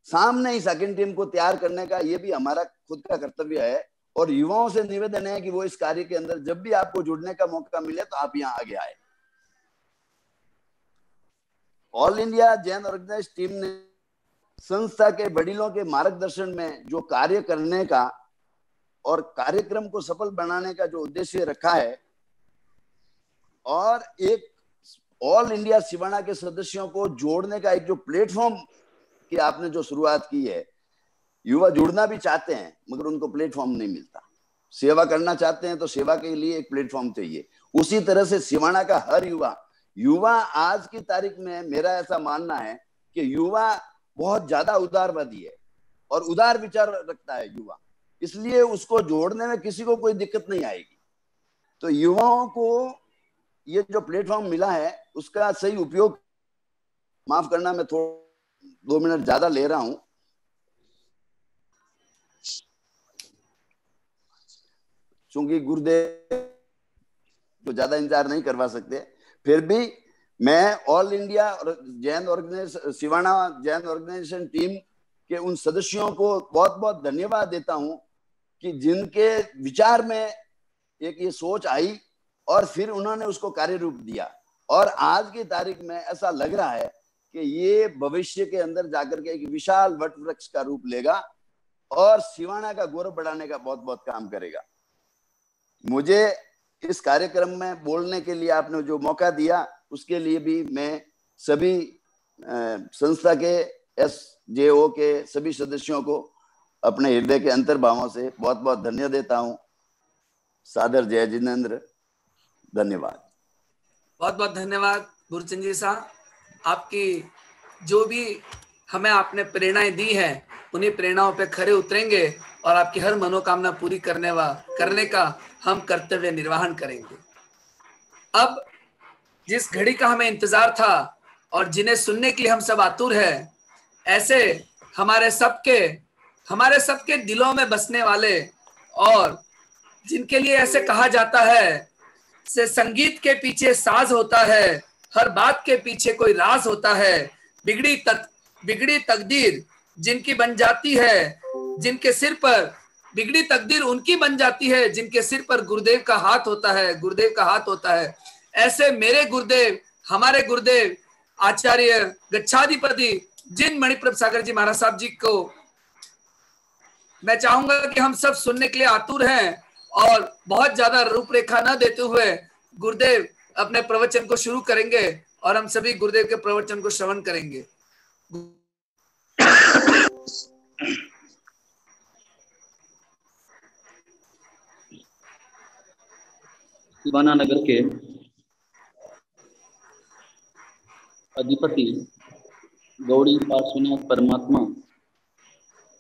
सामने ही सेकंड टीम को तैयार करने का ये भी हमारा खुद का कर्तव्य है। और युवाओं से निवेदन है कि वो इस कार्य के अंदर जब भी आपको जुड़ने का मौका मिले तो आप यहाँ आगे आए। All India Jain organise team ने संस्था के वडीलों के मार्गदर्शन में जो कार्य करने का और कार्यक्रम को सफल बनाने का जो उद्देश्य रखा है, और एक ऑल इंडिया सिवाना के सदस्यों को जोड़ने का एक जो प्लेटफॉर्म की आपने जो शुरुआत की है, युवा जुड़ना भी चाहते हैं मगर उनको प्लेटफॉर्म नहीं मिलता। सेवा करना चाहते हैं तो सेवा के लिए एक प्लेटफॉर्म चाहिए। उसी तरह से सिवाना का हर युवा आज की तारीख में, मेरा ऐसा मानना है कि युवा बहुत ज्यादा उदारवादी है और उदार विचार रखता है युवा, इसलिए उसको जोड़ने में किसी को कोई दिक्कत नहीं आएगी। तो युवाओं को ये जो प्लेटफॉर्म मिला है उसका सही उपयोग, माफ करना मैं थोड़ा 2 मिनट ज्यादा ले रहा हूं, क्योंकि गुरुदेव तो ज्यादा इंतजार नहीं करवा सकते। फिर भी मैं all India Jain organisation, Siwana Jain organisation team के उन सदस्यों को बहुत बहुत धन्यवाद देता हूं कि जिनके विचार में एक ये सोच आई और फिर उन्होंने उसको कार्य रूप दिया, और आज की तारीख में ऐसा लग रहा है कि ये भविष्य के अंदर जाकर के एक विशाल वट वृक्ष का रूप लेगा और सिवाना का गौरव बढ़ाने का बहुत बहुत काम करेगा। मुझे इस कार्यक्रम में बोलने के लिए आपने जो मौका दिया उसके लिए भी मैं सभी संस्था के SJO के सभी सदस्यों को अपने हृदय के अंतर्भावों से बहुत बहुत धन्यवाद देता हूं। सादर जय जिनेंद्र, धन्यवाद। बहुत बहुत धन्यवाद गुरचंद जी साहब, आपकी जो भी हमें आपने प्रेरणाएं दी है उन्हीं प्रेरणाओं पे खरे उतरेंगे और आपकी हर मनोकामना पूरी करने का हम कर्तव्य निर्वहन करेंगे। अब जिस घड़ी का हमें इंतजार था और जिन्हें सुनने के लिए हम सब आतुर हैं, ऐसे हमारे सबके दिलों में बसने वाले और जिनके लिए ऐसे कहा जाता है से संगीत के पीछे साज होता है, हर बात के पीछे कोई राज होता है। बिगड़ी तकदीर जिनकी बन जाती है, जिनके सिर पर बिगड़ी तकदीर उनकी बन जाती है जिनके सिर पर गुरुदेव का हाथ होता है। ऐसे मेरे गुरुदेव, हमारे गुरुदेव आचार्य गच्छाधिपति जिन मणिप्रभ सागर जी महाराज साहब जी को मैं चाहूंगा कि हम सब सुनने के लिए आतुर हैं और बहुत ज्यादा रूपरेखा न देते हुए गुरुदेव अपने प्रवचन को शुरू करेंगे और हम सभी गुरुदेव के प्रवचन को श्रवण करेंगे। सिवाना नगर के अधिपति गौड़ी पार्श्वनाथ परमात्मा,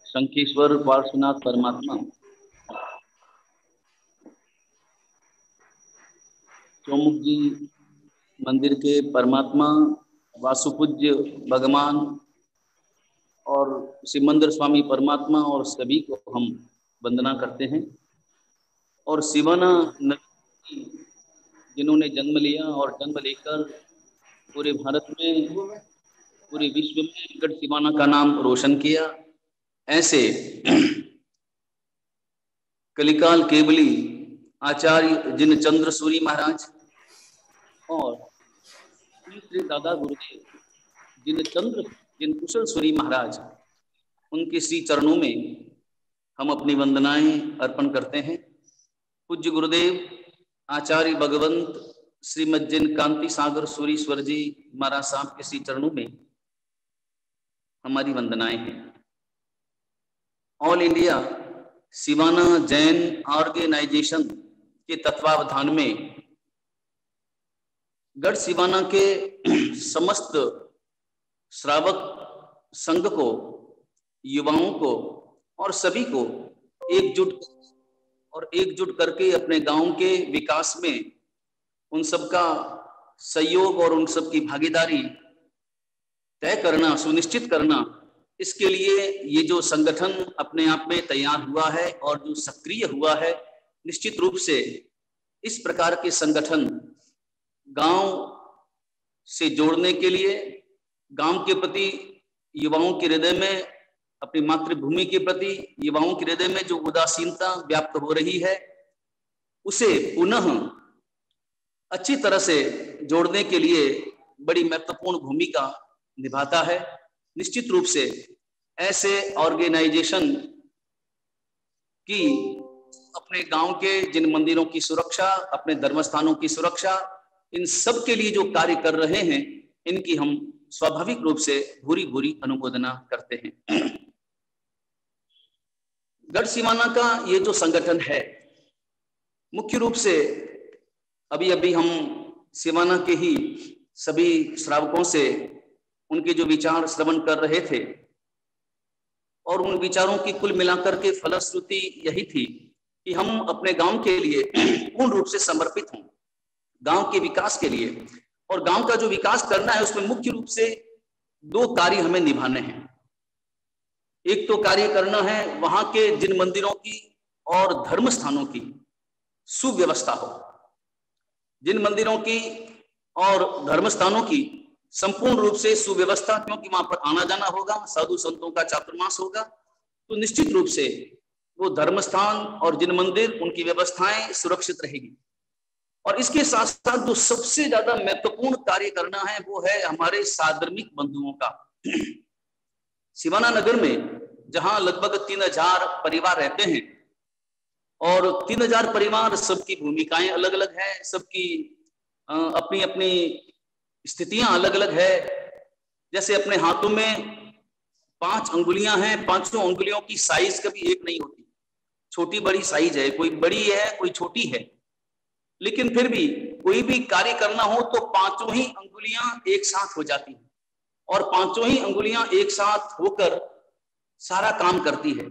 शंखेश्वर पार्श्वनाथ परमात्मा, चौमुख जी मंदिर के परमात्मा, वासुपूज्य भगवान और सिमंदर स्वामी परमात्मा और सभी को हम वंदना करते हैं। और सिवाना नगर जिन्होंने जन्म लिया और जन्म लेकर पूरे भारत में, पूरे विश्व में गढ़ सिवाना का नाम रोशन किया, ऐसे कलिकाल केवली आचार्य जिन चंद्र सूरी महाराज और श्री दादा गुरुदेव जिन कुशल सूरी महाराज, उनके श्री चरणों में हम अपनी वंदनाएं अर्पण करते हैं। पूज्य गुरुदेव आचार्य भगवंत श्रीमद जिन कांति सागर सूरीश्वर जी महाराज साहब के श्री चरणों में हमारी वंदनाएं हैं। All India Siwana Jain organisation के तत्वावधान में गढ़ सिवाना के समस्त श्रावक संघ को, युवाओं को और सभी को एकजुट करके अपने गांव के विकास में उन सबका सहयोग और उन सबकी भागीदारी तय करना, सुनिश्चित करना, इसके लिए ये जो संगठन अपने आप में तैयार हुआ है और जो सक्रिय हुआ है, निश्चित रूप से इस प्रकार के संगठन गांव से जोड़ने के लिए, गांव के प्रति युवाओं के हृदय में, अपनी मातृभूमि के प्रति युवाओं के हृदय में जो उदासीनता व्याप्त हो रही है, उसे पुनः अच्छी तरह से जोड़ने के लिए बड़ी महत्वपूर्ण भूमिका निभाता है। निश्चित रूप से ऐसे ऑर्गेनाइजेशन की अपने गांव के जिन मंदिरों की सुरक्षा, अपने धर्मस्थानों की सुरक्षा, इन सब के लिए जो कार्य कर रहे हैं, इनकी हम स्वाभाविक रूप से भूरी भूरी अनुमोदना करते हैं। गढ़ सिवाना का ये जो संगठन है, मुख्य रूप से अभी अभी हम सिवाना के ही सभी श्रावकों से उनके जो विचार श्रवण कर रहे थे और उन विचारों की कुल मिलाकर के फलश्रुति यही थी कि हम अपने गांव के लिए पूर्ण रूप से समर्पित हों, गांव के विकास के लिए। और गांव का जो विकास करना है उसमें मुख्य रूप से 2 कार्य हमें निभाने हैं। एक तो कार्य करना है वहां के जिन मंदिरों की और धर्म स्थानों की सुव्यवस्था हो, जिन मंदिरों की और धर्म स्थानों की संपूर्ण रूप से सुव्यवस्था, क्योंकि वहां पर आना जाना होगा, साधु संतों का चातुर्मास होगा, तो निश्चित रूप से वो धर्म स्थान और जिन मंदिर उनकी व्यवस्थाएं सुरक्षित रहेगी। और इसके साथ साथ जो सबसे ज्यादा महत्वपूर्ण कार्य करना है वो है हमारे साधर्मिक बंधुओं का। सिवाना नगर में जहां लगभग 3000 परिवार रहते हैं और 3000 परिवार, सबकी भूमिकाएं अलग अलग है, सबकी अपनी अपनी स्थितियां अलग अलग है। जैसे अपने हाथों में 5 अंगुलियां हैं, 5 अंगुलियों की साइज कभी एक नहीं होती, छोटी बड़ी साइज है, कोई बड़ी है कोई छोटी है, लेकिन फिर भी कोई भी कार्य करना हो तो 5 ही अंगुलियां एक साथ हो जाती हैं और 5 ही अंगुलियां एक साथ होकर सारा काम करती है।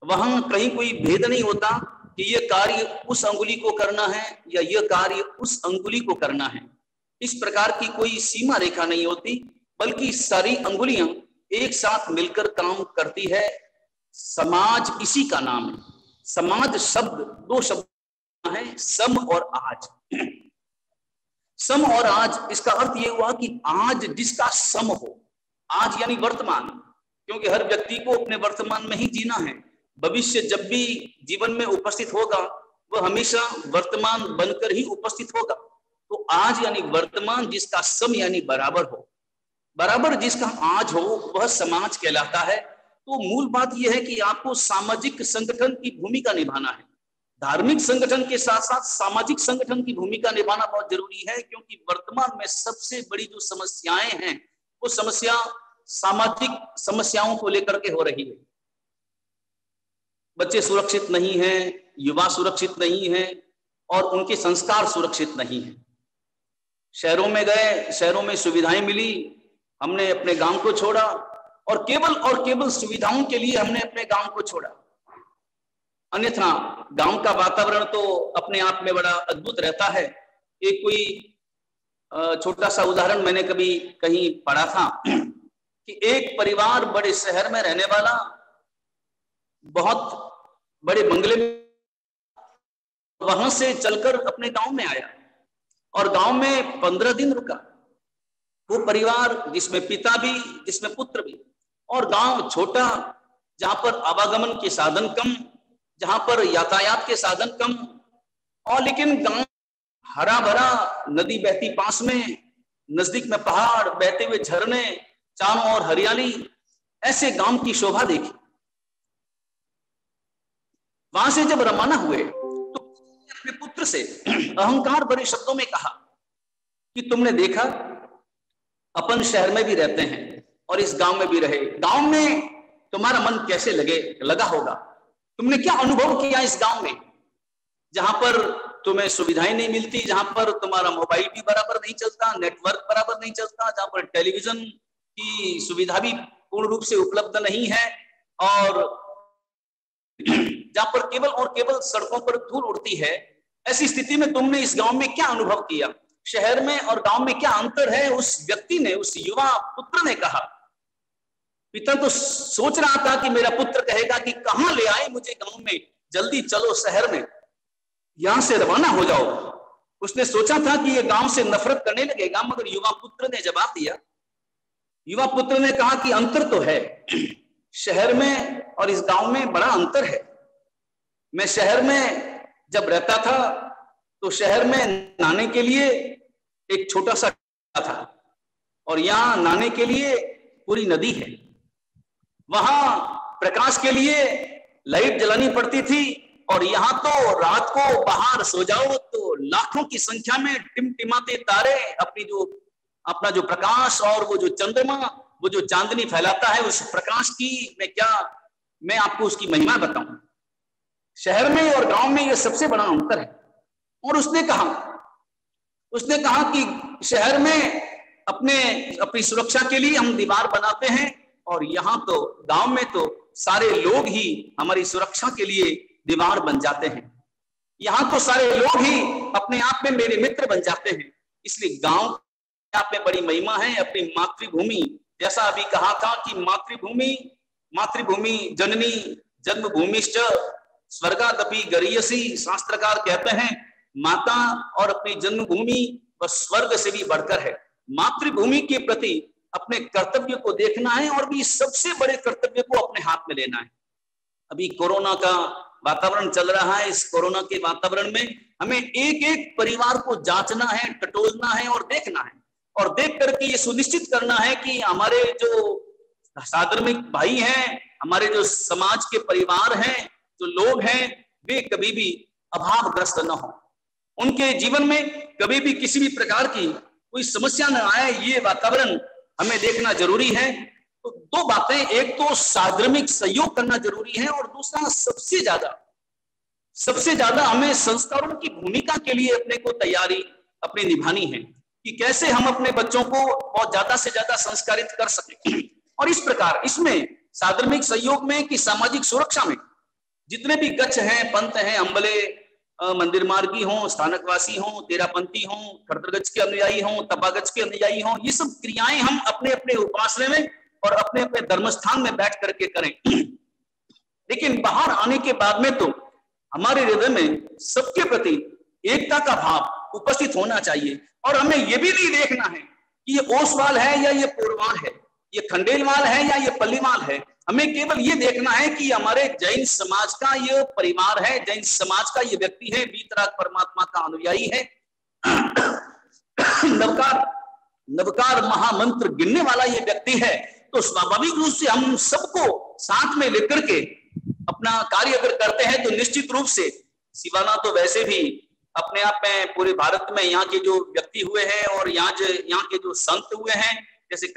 वहां कहीं कोई भेद नहीं होता कि ये कार्य उस अंगुली को करना है या ये कार्य उस अंगुली को करना है। इस प्रकार की कोई सीमा रेखा नहीं होती, बल्कि सारी अंगुलियां एक साथ मिलकर काम करती है। समाज इसी का नाम है। समाज शब्द 2 शब्द है, सम और आज। सम और आज, इसका अर्थ ये हुआ कि आज जिसका सम हो, आज यानी वर्तमान, क्योंकि हर व्यक्ति को अपने वर्तमान में ही जीना है। भविष्य जब भी जीवन में उपस्थित होगा वह हमेशा वर्तमान बनकर ही उपस्थित होगा। तो आज यानी वर्तमान जिसका सम यानी बराबर हो, बराबर जिसका आज हो, वह समाज कहलाता है। तो मूल बात यह है कि आपको सामाजिक संगठन की भूमिका निभाना है। धार्मिक संगठन के साथ साथ सामाजिक संगठन की भूमिका निभाना बहुत जरूरी है, क्योंकि वर्तमान में सबसे बड़ी जो समस्याएं हैं वो समस्या सामाजिक समस्याओं को लेकर के हो रही है। बच्चे सुरक्षित नहीं हैं, युवा सुरक्षित नहीं हैं और उनके संस्कार सुरक्षित नहीं हैं। शहरों में गए, शहरों में सुविधाएं मिली, हमने अपने गांव को छोड़ा और केवल सुविधाओं के लिए हमने अपने गांव को छोड़ा। अन्यथा गांव का वातावरण तो अपने आप में बड़ा अद्भुत रहता है। एक कोई छोटा सा उदाहरण मैंने कभी कहीं पढ़ा था कि एक परिवार बड़े शहर में रहने वाला बहुत बड़े बंगले में, वहां से चलकर अपने गांव में आया और गांव में 15 दिन रुका। वो परिवार जिसमें पिता भी, जिसमें पुत्र भी, और गांव छोटा, जहां पर आवागमन के साधन कम, जहां पर यातायात के साधन कम, और लेकिन गांव हरा भरा, नदी बहती पास में, नजदीक में पहाड़, बहते हुए झरने, चारों ओर हरियाली, ऐसे गांव की शोभा देखी। वहां से जब रवाना हुए तो अपने पुत्र से अहंकार भरे शब्दों में कहा कि तुमने देखा अपन शहर में भी रहते हैं और इस गांव में भी रहे, गांव में तुम्हारा मन कैसे लगा होगा, तुमने क्या अनुभव किया इस गांव में, जहां पर तुम्हें सुविधाएं नहीं मिलती, जहां पर तुम्हारा मोबाइल भी बराबर नहीं चलता, नेटवर्क बराबर नहीं चलता, जहां पर टेलीविजन की सुविधा भी पूर्ण रूप से उपलब्ध नहीं है, और जहां पर केवल और केवल सड़कों पर धूल उड़ती है। ऐसी स्थिति में तुमने इस गांव में क्या अनुभव किया, शहर में और गांव में क्या अंतर है? उस व्यक्ति ने, उस युवा पुत्र ने कहा। पिता तो सोच रहा था कि मेरा पुत्र कहेगा कि कहां ले आए मुझे गांव में, जल्दी चलो शहर में, यहां से रवाना हो जाओ। उसने सोचा था कि ये गांव से नफरत करने लगेगा, मगर युवा पुत्र ने जवाब दिया। युवा पुत्र ने कहा कि अंतर तो है, शहर में और इस गांव में बड़ा अंतर है। मैं शहर में जब रहता था तो शहर में नहाने के लिए एक छोटा सा था और यहाँ नहाने के लिए पूरी नदी है। वहां प्रकाश के लिए लाइट जलानी पड़ती थी और यहाँ तो रात को बाहर सो जाओ तो लाखों की संख्या में टिमटिमाते तारे अपना जो प्रकाश और वो जो चंद्रमा, वो जो चांदनी फैलाता है, उस प्रकाश की मैं आपको उसकी महिमा बताऊं। शहर में और गांव में ये सबसे बड़ा अंतर है। और उसने कहा कि शहर में अपनी सुरक्षा के लिए हम दीवार बनाते हैं और यहाँ तो गांव में तो सारे लोग ही हमारी सुरक्षा के लिए दीवार बन जाते हैं। यहाँ तो सारे लोग ही अपने आप में मेरे मित्र बन जाते हैं। इसलिए गांव आप में बड़ी महिमा है। अपनी मातृभूमि, जैसा अभी कहा था कि मातृभूमि जननी जन्मभूमिश्च स्वर्गादपि गरीयसी, शास्त्रकार कहते हैं माता और अपनी जन्मभूमि वह स्वर्ग से भी बढ़कर है। मातृभूमि के प्रति अपने कर्तव्य को देखना है और भी सबसे बड़े कर्तव्य को अपने हाथ में लेना है। अभी कोरोना का वातावरण चल रहा है। इस कोरोना के वातावरण में हमें एक एक परिवार को जांचना है, टटोलना है और देखना है, और देख करके ये सुनिश्चित करना है कि हमारे जो साधर्मिक भाई हैं, हमारे जो समाज के परिवार हैं, जो लोग हैं, वे कभी भी अभावग्रस्त न हो, उनके जीवन में कभी भी किसी भी प्रकार की कोई समस्या न आए। ये वातावरण हमें देखना जरूरी है। तो दो बातें, एक तो साधर्मिक सहयोग करना जरूरी है और दूसरा सबसे ज्यादा हमें संस्कारों की भूमिका के लिए अपने को तैयारी अपनी निभानी है कि कैसे हम अपने बच्चों को बहुत ज्यादा से ज्यादा संस्कारित कर सकें। और इस प्रकार इसमें साधर्मिक सहयोग में कि सामाजिक सुरक्षा में जितने भी गच्छ हैं, पंथ हैं, अम्बले, मंदिर मार्गी हों, स्थानकवासी हों, तेरापंथी हों, खड़तरगच्छ के अनुयायी हों, तपागच्छ के अनुयायी हों, ये सब क्रियाएं हम अपने अपने उपासना में और अपने अपने धर्मस्थान में बैठ करके करें। लेकिन बाहर आने के बाद में तो हमारे हृदय में सबके प्रति एकता का भाव उपस्थित होना चाहिए। और हमें ये भी नहीं देखना है कि ये ओसवाल है या ये पोरवाल है, ये खंडेलवाल है या ये पल्लीवाल है। हमें केवल ये देखना है कि हमारे जैन समाज का ये परिवार है, जैन समाज का ये व्यक्ति है, वीतराग परमात्मा का अनुयायी है, नवकार महामंत्र गिनने वाला ये व्यक्ति है। तो स्वाभाविक रूप से हम सबको साथ में लेकर के अपना कार्य अगर करते हैं तो निश्चित रूप से सिवाना तो वैसे भी अपने आप में पूरे भारत में यहाँ के जो व्यक्ति हुए हैं और यहाँ के जो संत हुए हैं, जैसे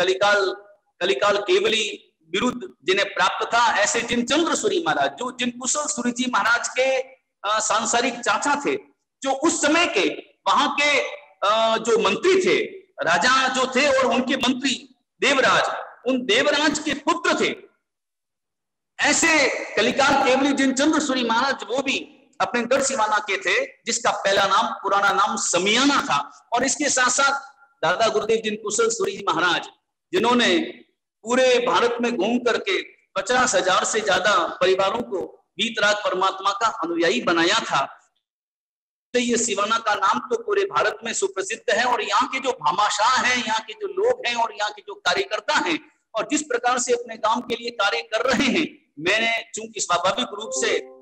कलिकाल केवली विरुद्ध जिन्हें प्राप्त था, ऐसे जिनचंद्र सूरी महाराज, जो जिन कुशल सूरी जी महाराज के सांसारिक चाचा थे, जो उस समय के वहां के जो मंत्री थे, राजा जो थे और उनके मंत्री देवराज, उन देवराज के पुत्र थे। ऐसे कलिकाल केवली जिनचंद्र सूरी महाराज वो भी अपने गढ़ सिवाना के थे, जिसका पहला नाम पुराना नाम समियाना था। और इसके साथ साथ दादा गुरुदेव जिन कुशल सूरी जी महाराज, जिन्होंने पूरे भारत में घूम करके 50,000 से ज्यादा परिवारों को वीतराग परमात्मा का अनुयायी बनाया था। तो ये सिवाना का नाम तो पूरे भारत में सुप्रसिद्ध है। और यहाँ के जो भामाशाह हैं, यहाँ के जो लोग हैं और यहाँ के जो कार्यकर्ता हैं और जिस प्रकार से अपने गांव के लिए कार्य कर रहे हैं, मैंने चूंकि स्वाभाविक रूप से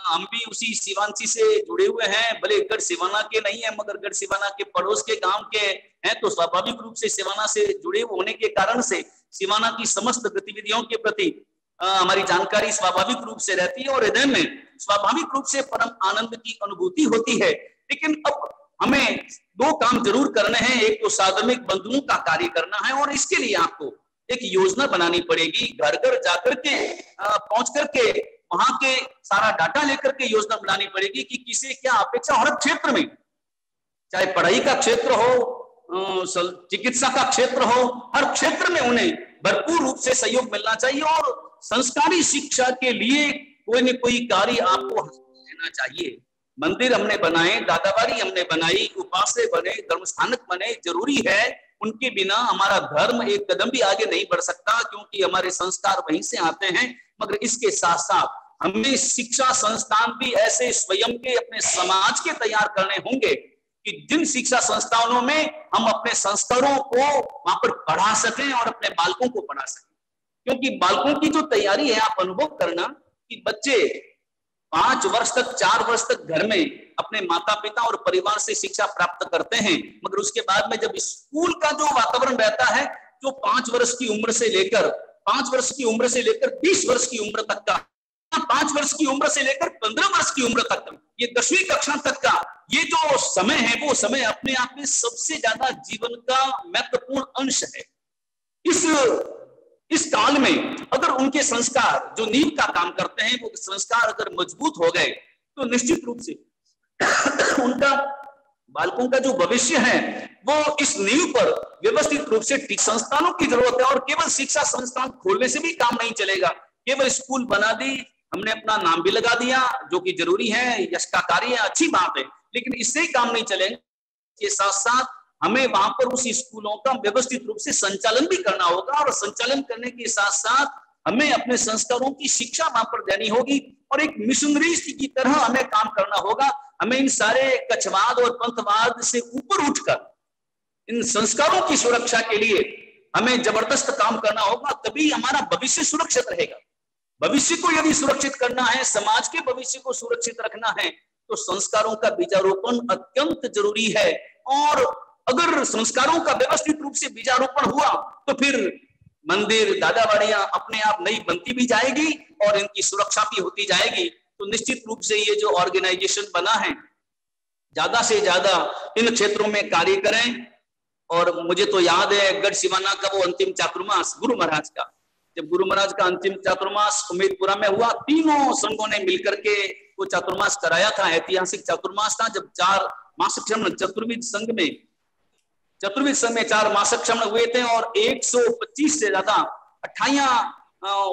हम भी उसी सिवानसी से जुड़े हुए हैं, भले गढ़ सिवाना के नहीं है मगर गढ़ सिवाना के पड़ोस के गांव के हैं, तो स्वाभाविक रूप से सिवाना से जुड़े होने के कारण से सिवाना की समस्त गतिविधियों के प्रति हमारी जानकारी स्वाभाविक रूप से रहती है और हृदय में स्वाभाविक रूप से परम आनंद की अनुभूति होती है। लेकिन अब हमें दो काम जरूर करने हैं। एक तो साधर्मिक बंधुओं का कार्य करना है और इसके लिए आपको एक योजना बनानी पड़ेगी। घर घर जाकर के पहुंच करके वहां के सारा डाटा लेकर के योजना बनानी पड़ेगी कि किसे क्या अपेक्षा, हर क्षेत्र में, चाहे पढ़ाई का क्षेत्र हो, चिकित्सा का क्षेत्र हो, हर क्षेत्र में उन्हें भरपूर रूप से सहयोग मिलना चाहिए और संस्कारी शिक्षा के लिए कोई न कोई कार्य आपको लेना चाहिए। मंदिर हमने बनाए, दादाबारी हमने बनाई, उपासने बने, धर्मस्थानक बने, जरूरी है। उनके बिना हमारा धर्म एक कदम भी आगे नहीं बढ़ सकता, क्योंकि हमारे संस्कार वहीं से आते हैं। मगर इसके साथ साथ हमें शिक्षा संस्थान भी ऐसे स्वयं के अपने समाज के तैयार करने होंगे कि जिन शिक्षा संस्थानों में हम अपने संस्कारों को वहां पर पढ़ा सकें और अपने बालकों को पढ़ा सकें। क्योंकि बालकों की जो तैयारी है, आप अनुभव करना कि बच्चे 5 वर्ष तक, 4 वर्ष तक घर में अपने माता पिता और परिवार से शिक्षा प्राप्त करते हैं, मगर उसके बाद में जब स्कूल का जो वातावरण रहता है, जो 5 वर्ष की उम्र से लेकर 20 वर्ष की उम्र तक का, 5 वर्ष की उम्र से लेकर 15 वर्ष की उम्र तक, ये 10वीं कक्षा तक का ये जो समय है, वो समय अपने आप में सबसे ज्यादा जीवन का महत्वपूर्ण अंश है। इस काल में अगर उनके संस्कार जो नींव का काम करते हैं, वो संस्कार अगर मजबूत हो गए तो निश्चित रूप से उनका, बालकों का जो भविष्य है वो इस नींव पर व्यवस्थित रूप से संस्थानों की जरूरत है। और केवल शिक्षा संस्थान खोलने से भी काम नहीं चलेगा। केवल स्कूल बना दी, हमने अपना नाम भी लगा दिया, जो कि जरूरी है, यश का कार्य है, अच्छी बात है, लेकिन इससे ही काम नहीं चलेगा। के साथ साथ हमें वहां पर उस स्कूलों का व्यवस्थित रूप से संचालन भी करना होगा, और संचालन करने के साथ साथ हमें अपने संस्कारों की शिक्षा वहां पर देनी होगी, और एक मिशनरीज की तरह हमें काम करना होगा। हमें इन सारे कछवाद और पंथवाद से ऊपर उठकर इन संस्कारों की सुरक्षा के लिए हमें जबरदस्त काम करना होगा, तभी हमारा भविष्य सुरक्षित रहेगा। भविष्य को यदि सुरक्षित करना है, समाज के भविष्य को सुरक्षित रखना है, तो संस्कारों का बीजारोपण अत्यंत जरूरी है। और अगर संस्कारों का व्यवस्थित रूप से बीजारोपण हुआ तो फिर मंदिर, दादावाड़ियां अपने आप नई बनती भी जाएगी और इनकी सुरक्षा भी होती जाएगी। तो निश्चित रूप से ये जो ऑर्गेनाइजेशन बना है, ज्यादा से ज्यादा इन क्षेत्रों में कार्य करें। और मुझे तो याद है गढ़ सिवाना का वो अंतिम चातुर्मास गुरु महाराज का, जब गुरु महाराज का अंतिम चातुर्मास उम्मेदपुरा में हुआ, तीनों संघों ने मिलकर के वो चातुर्मास कराया था। ऐतिहासिक चातुर्मास था, जब 4 मासिक श्रमण चतुर्विद संघ में 4 मासिक श्रमण हुए थे और 125 से ज्यादा अठाइयां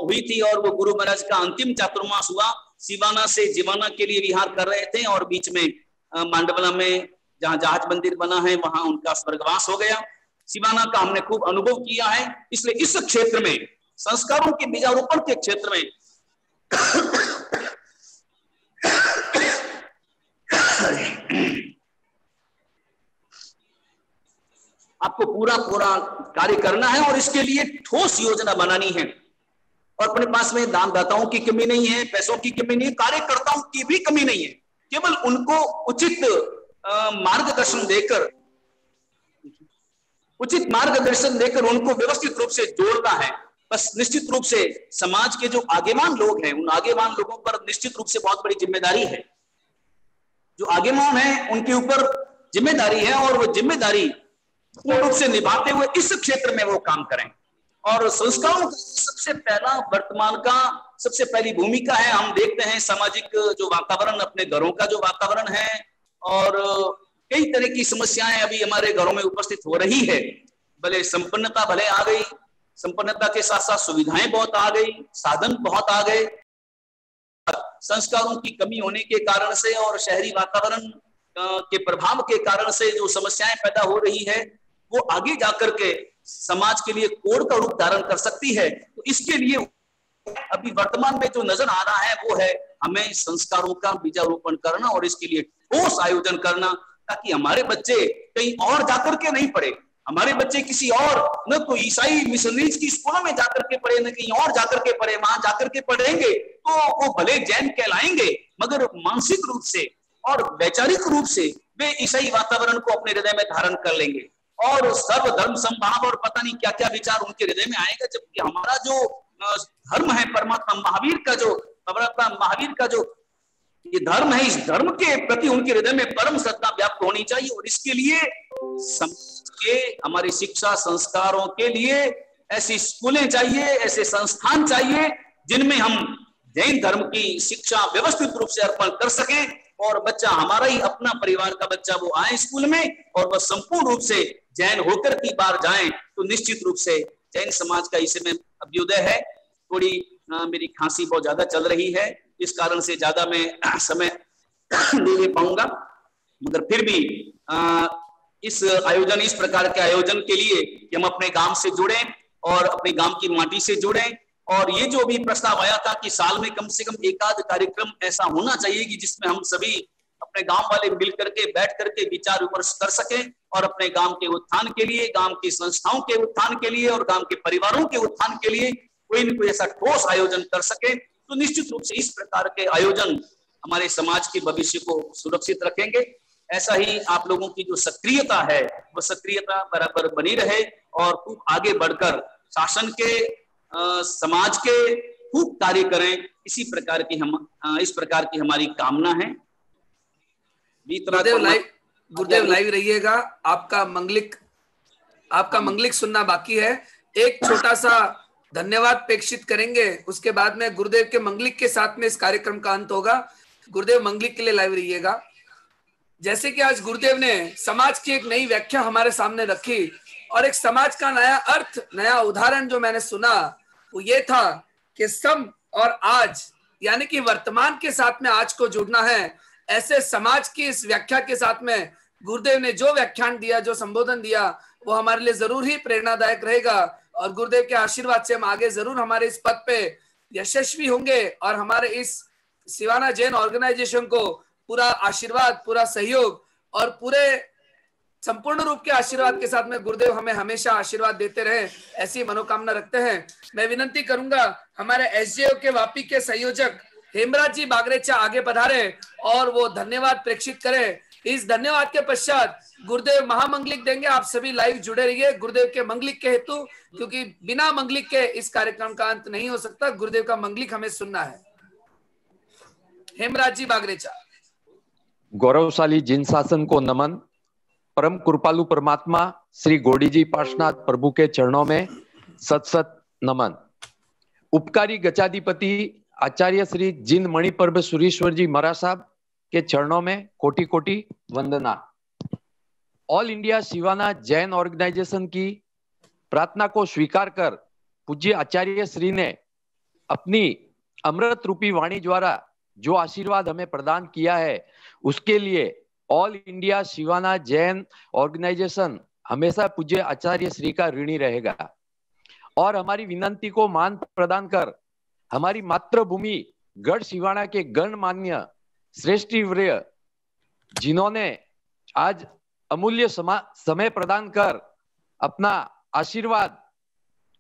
हुई थी, और वो गुरु महाराज का अंतिम चातुर्मास हुआ। सिवाना से जीवाना के लिए विहार कर रहे थे, और बीच में मांडवला में जहां जहाज मंदिर बना है वहां उनका स्वर्गवास हो गया। सिवाना का हमने खूब अनुभव किया है, इसलिए इस क्षेत्र में, संस्कारों के बीजारोपण के क्षेत्र में आपको पूरा कार्य करना है, और इसके लिए ठोस योजना बनानी है। और अपने पास में दानदाताओं की कमी नहीं है, पैसों की कमी नहीं है, कार्यकर्ताओं की भी कमी नहीं है। केवल उनको उचित मार्गदर्शन देकर उनको व्यवस्थित रूप से जोड़ना है। बस निश्चित रूप से समाज के जो आगेवान लोग हैं, उन आगेवान लोगों पर निश्चित रूप से बहुत बड़ी जिम्मेदारी है। जो आगेवान है उनके ऊपर जिम्मेदारी है, और वो जिम्मेदारी पूर्ण रूप से निभाते हुए इस क्षेत्र में वो काम करें। और संस्कारों का सबसे पहला, वर्तमान का सबसे पहली भूमिका है, हम देखते हैं सामाजिक जो वातावरण, अपने घरों का जो वातावरण है, और कई तरह की समस्याएं अभी हमारे घरों में उपस्थित हो रही है। भले संपन्नता भले आ गई, संपन्नता के साथ साथ सुविधाएं बहुत आ गई, साधन बहुत आ गए, संस्कारों की कमी होने के कारण से और शहरी वातावरण के प्रभाव के कारण से जो समस्याएं पैदा हो रही है, वो आगे जाकर के समाज के लिए कोड़ का रूप धारण कर सकती है। तो इसके लिए अभी वर्तमान में जो नजर आ रहा है वो है हमें संस्कारों का बीजारोपण करना, और इसके लिए ठोस आयोजन करना, ताकि हमारे बच्चे कहीं और जाकर के नहीं पढ़े, हमारे बच्चे किसी और, न तो ईसाई मिशनरीज की स्कूलों में जाकर के पढ़े, न कहीं और जाकर के पढ़े। वहां जाकर के पढ़ेंगे तो वो भले जैन कहलाएंगे, मगर मानसिक रूप से और वैचारिक रूप से वे ईसाई वातावरण को अपने हृदय में धारण कर लेंगे, और सर्वधर्म समभाव और पता नहीं क्या क्या विचार उनके हृदय में आएगा। जबकि हमारा जो धर्म है, परमात्मा महावीर का जो ये धर्म है, इस धर्म के प्रति उनके हृदय में परम श्रद्धा व्याप्त होनी चाहिए। और इसके लिए समाज के, हमारी शिक्षा संस्कारों के लिए ऐसी स्कूलें चाहिए, ऐसे संस्थान चाहिए जिनमें हम जैन धर्म की शिक्षा व्यवस्थित रूप से अर्पण कर सकें, और बच्चा हमारा ही अपना परिवार का बच्चा वो आए स्कूल में और वह संपूर्ण रूप से जैन होकर की बार जाए। तो निश्चित रूप से जैन समाज का इस समय अभ्युदय है। थोड़ी मेरी खांसी बहुत ज्यादा चल रही है, इस कारण से ज्यादा मैं समय नहीं ले पाऊंगा, मगर फिर भी इस प्रकार के आयोजन के लिए कि हम अपने गांव से जुड़ें और अपने गांव की माटी से जुड़ें। और ये जो भी प्रस्ताव आया था कि साल में कम से कम एक आध कार्यक्रम ऐसा होना चाहिए कि जिसमें हम सभी अपने गांव वाले मिल करके बैठ करके विचार विमर्श कर सकें, और अपने गांव के उत्थान के लिए, गांव की संस्थाओं के उत्थान के लिए और गांव के परिवारों के उत्थान के लिए कोई न कोई ऐसा ठोस आयोजन कर सके। तो निश्चित रूप से इस प्रकार के आयोजन हमारे समाज के भविष्य को सुरक्षित रखेंगे। ऐसा ही आप लोगों की जो सक्रियता है वो सक्रियता बराबर बनी रहे, और खूब आगे बढ़कर शासन के, समाज के खूब कार्य करें। इस प्रकार की हमारी कामना है। गुरुदेव लाइव रहिएगा, आपका मंगलिक सुनना बाकी है। एक छोटा सा धन्यवाद प्रेक्षित करेंगे, उसके बाद में गुरुदेव के मंगलिक के साथ में इस कार्यक्रम का अंत होगा। गुरुदेव मंगलिक के लिए लाइव रहिएगा। जैसे कि आज गुरुदेव ने समाज की एक नई व्याख्या हमारे सामने रखी, और एक समाज का नया अर्थ, नया उदाहरण जो मैंने सुना वो ये था कि सम और आज यानी कि वर्तमान के साथ में आज को जोड़ना है। ऐसे समाज की इस व्याख्या के साथ में गुरुदेव ने जो व्याख्यान दिया, जो संबोधन दिया, वो हमारे लिए जरूर ही प्रेरणादायक रहेगा और गुरुदेव के आशीर्वाद से हम आगे जरूर हमारे इस पद पे यशस्वी होंगे और हमारे इस सिवाना जैन ऑर्गेनाइजेशन को पूरा आशीर्वाद, पूरा सहयोग और पूरे संपूर्ण रूप के आशीर्वाद के साथ में गुरुदेव हमें हमेशा आशीर्वाद देते रहे, ऐसी मनोकामना रखते हैं। मैं विनंती करूंगा हमारे एसजेओ के वापी के संयोजक हेमराज जी बागरेचा आगे पधारे और वो धन्यवाद प्रेक्षित करें। इस धन्यवाद के पश्चात गुरुदेव महामंगलिक देंगे। आप सभी लाइव जुड़े रहिए गुरुदेव के मंगलिक के हेतु, क्योंकि बिना मंगलिक के इस कार्यक्रम का अंत नहीं हो सकता। गुरुदेव का मंगलिक हमें सुनना है। हेमराज जी बागरेचा। गौरवशाली जिन शासन को नमन। परम कृपालु परमात्मा श्री गोड़ी जी पार्श्वनाथ प्रभु के चरणों में सत सत नमन। उपकारी गचाधिपति आचार्य श्री जिन मणिपर्व सुरेश्वर जी महाराज साहब के चरणों में कोटि कोटि वंदना। All India Siwana Jain organisation की प्रार्थना को स्वीकार कर पूज्य आचार्य श्री ने अपनी अमृत रूपी वाणी द्वारा जो आशीर्वाद हमें प्रदान किया है, उसके लिए all India Siwana Jain organisation हमेशा पूज्य आचार्य श्री का ऋणी रहेगा और हमारी विनंती को मान प्रदान कर हमारी मातृभूमि गढ़ सिवाना के गणमान्य श्रेष्ठीवर्य जिन्होंने आज अमूल्य समय प्रदान कर अपना आशीर्वाद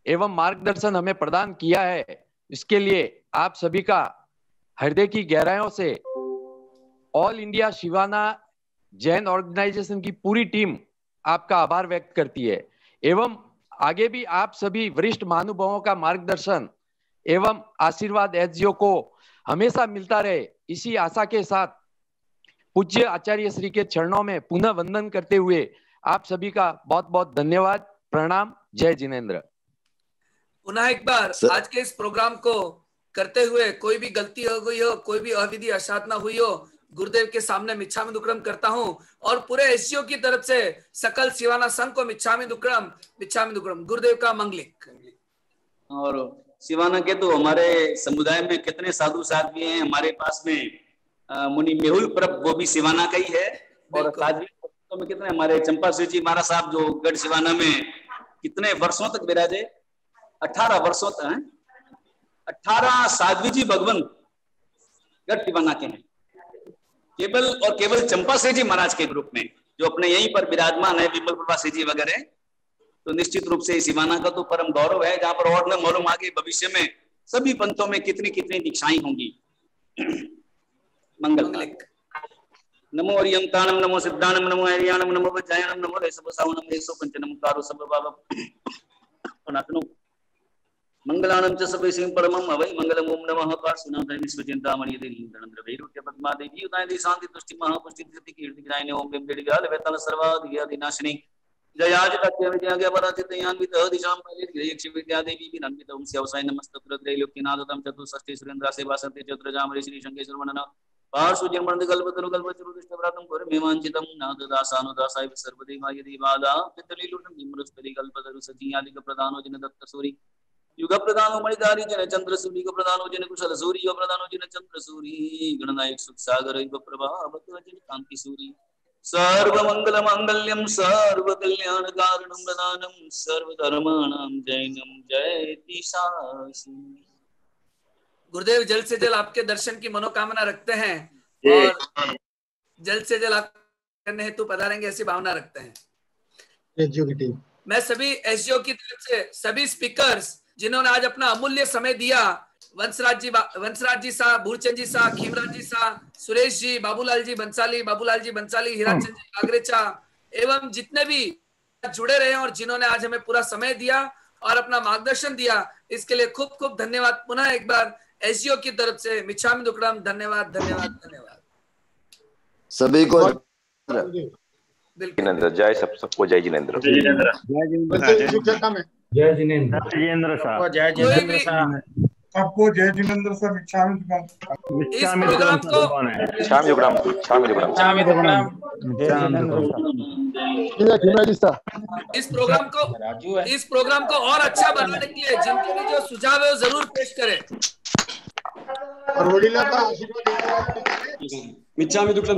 एवं मार्गदर्शन हमें प्रदान किया है, इसके लिए आप सभी का हृदय की गहराइयों से all India Siwana Jain organisation की पूरी टीम आपका आभार व्यक्त करती है। एवं आगे भी आप सभी वरिष्ठ महानुभावों का मार्गदर्शन एवं आशीर्वाद एसजीओ को हमेशा मिलता रहे, इसी आशा के साथ पूज्य आचार्य श्री के चरणों में पुनः वंदन करते हुए आप सभी का बहुत बहुत धन्यवाद, प्रणाम, जय जिनेंद्र। पुनः एक बार आज के इस प्रोग्राम को करते हुए कोई भी गलती हो गई हो, कोई भी अविधि असाधना हुई हो, गुरुदेव के सामने मिच्छामि दुक्कडम करता हूं और पूरे एसजीओ की तरफ से सकल सिवाना संघ को मिच्छामि दुक्कडम। गुरुदेव का मंगलिक। और सिवाना के तो हमारे समुदाय में कितने साधु साध्वी हैं हमारे पास में। मुनि मेहुल प्रभ वो भी सिवाना का ही है और साध्वी में कितने हमारे चंपा श्री जी महाराज साहब जो गढ़ सिवाना में कितने वर्षों तक विराजे, 18 वर्षों तक 18 साध्वी जी भगवान गढ़ सिवाना के हैं, केवल चंपा श्री जी महाराज के ग्रुप में जो अपने यहीं पर विराजमान है, विमल प्रभा श्री जी वगैरह। तो निश्चित रूप से सिवाना का तो परम गौरव है, जहां पर और न मालूम आगे भविष्य में सभी पंथों में कितनी कितनी दीक्षाएं होंगी। मंगल। नमो अरियम तानम, नमो सिद्धानम, नमो हरियाणम, नमो वज्रायणम, नमो ऋषभ सावनम, 105 नमकारो सब बाबा मंगलानम च सबे सिंह परमम अवै मंगलम ओम नमः पार्श्वनाथाय विश्वचिंतामणि देवीन्द्र वैरुट्य पद्मा देवी उदय दी शांति तुष्टि महापुष्टि कीर्ति कीर्ति गिरायने ओम बिम बिड़गाल वेतन सर्वाधिक नाशिनी जयाज तत्य विद्या के पराचित यान्वित दिशां पहले ग्रेक्ष विद्या देवी विनन्वित ओम स्यावसाय नमस्तुभ्य त्रैलोक्यनाथतम चतुष्षष्टि सुरेंद्र से वासंते चतुर्जामरि श्री शंकेश्वर मनन पार्श्व जन्मंद कल्पतरु कल्पचरुदिष्टव्रतम कुर्मेवांचितम नाथदासानुदासाय सर्वदेवाय देवादा पितलीलुटम निमृतपरि कल्पतरु सचियादिक प्रदानो जिन दत्त सूरि युग प्रदानो मणिधारी जन चंद्र सूर्य युग प्रदानो जन कुशल सूर्य युग प्रदानो जन चंद्र सूर्य गणनायक सुख सागर युग प्रभावत जन कांति सूर्य सर्व मंगल मांगल्यम सर्व कल्याण कारणम प्रदानम सर्व धर्माणां जैनम जयति शासि। गुरुदेव जल्द से जल्द आपके दर्शन की मनोकामना रखते हैं और जल्द से जल्द आप करने हेतु पधारेंगे ऐसी भावना रखते हैं। मैं सभी एसजीओ की तरफ से सभी स्पीकर्स जिन्होंने आज अपना अमूल्य समय दिया, वंशराज जी साहब, भूरचंद जी साहब, खीमराज जी साहब, सुरेश जी, बाबूलाल जी बंसाली, हीराचंद जी बागरेचा एवं जितने भी जुड़े रहे और जिन्होंने आज हमें पूरा समय दिया और अपना मार्गदर्शन दिया, इसके लिए खूब खूब धन्यवाद। पुनः एक बार एसजीओ की तरफ से मिच्छामि दुक्कडम। धन्यवाद धन्यवाद धन्यवाद सभी को। जिनेंद्र जय सबको जय जिनेंद्र। जय जिनेंद्र साहब। जय जिनेंद्र साहब। सबको जय जिनेंद्र साहब। इस प्रोग्राम को इस प्रोग्राम को और अच्छा बनाने के लिए जिनके भी जो सुझाव है वो जरूर पेश करें। और वडिलांचा आशीर्वाद मिच्छामी दुक्कडम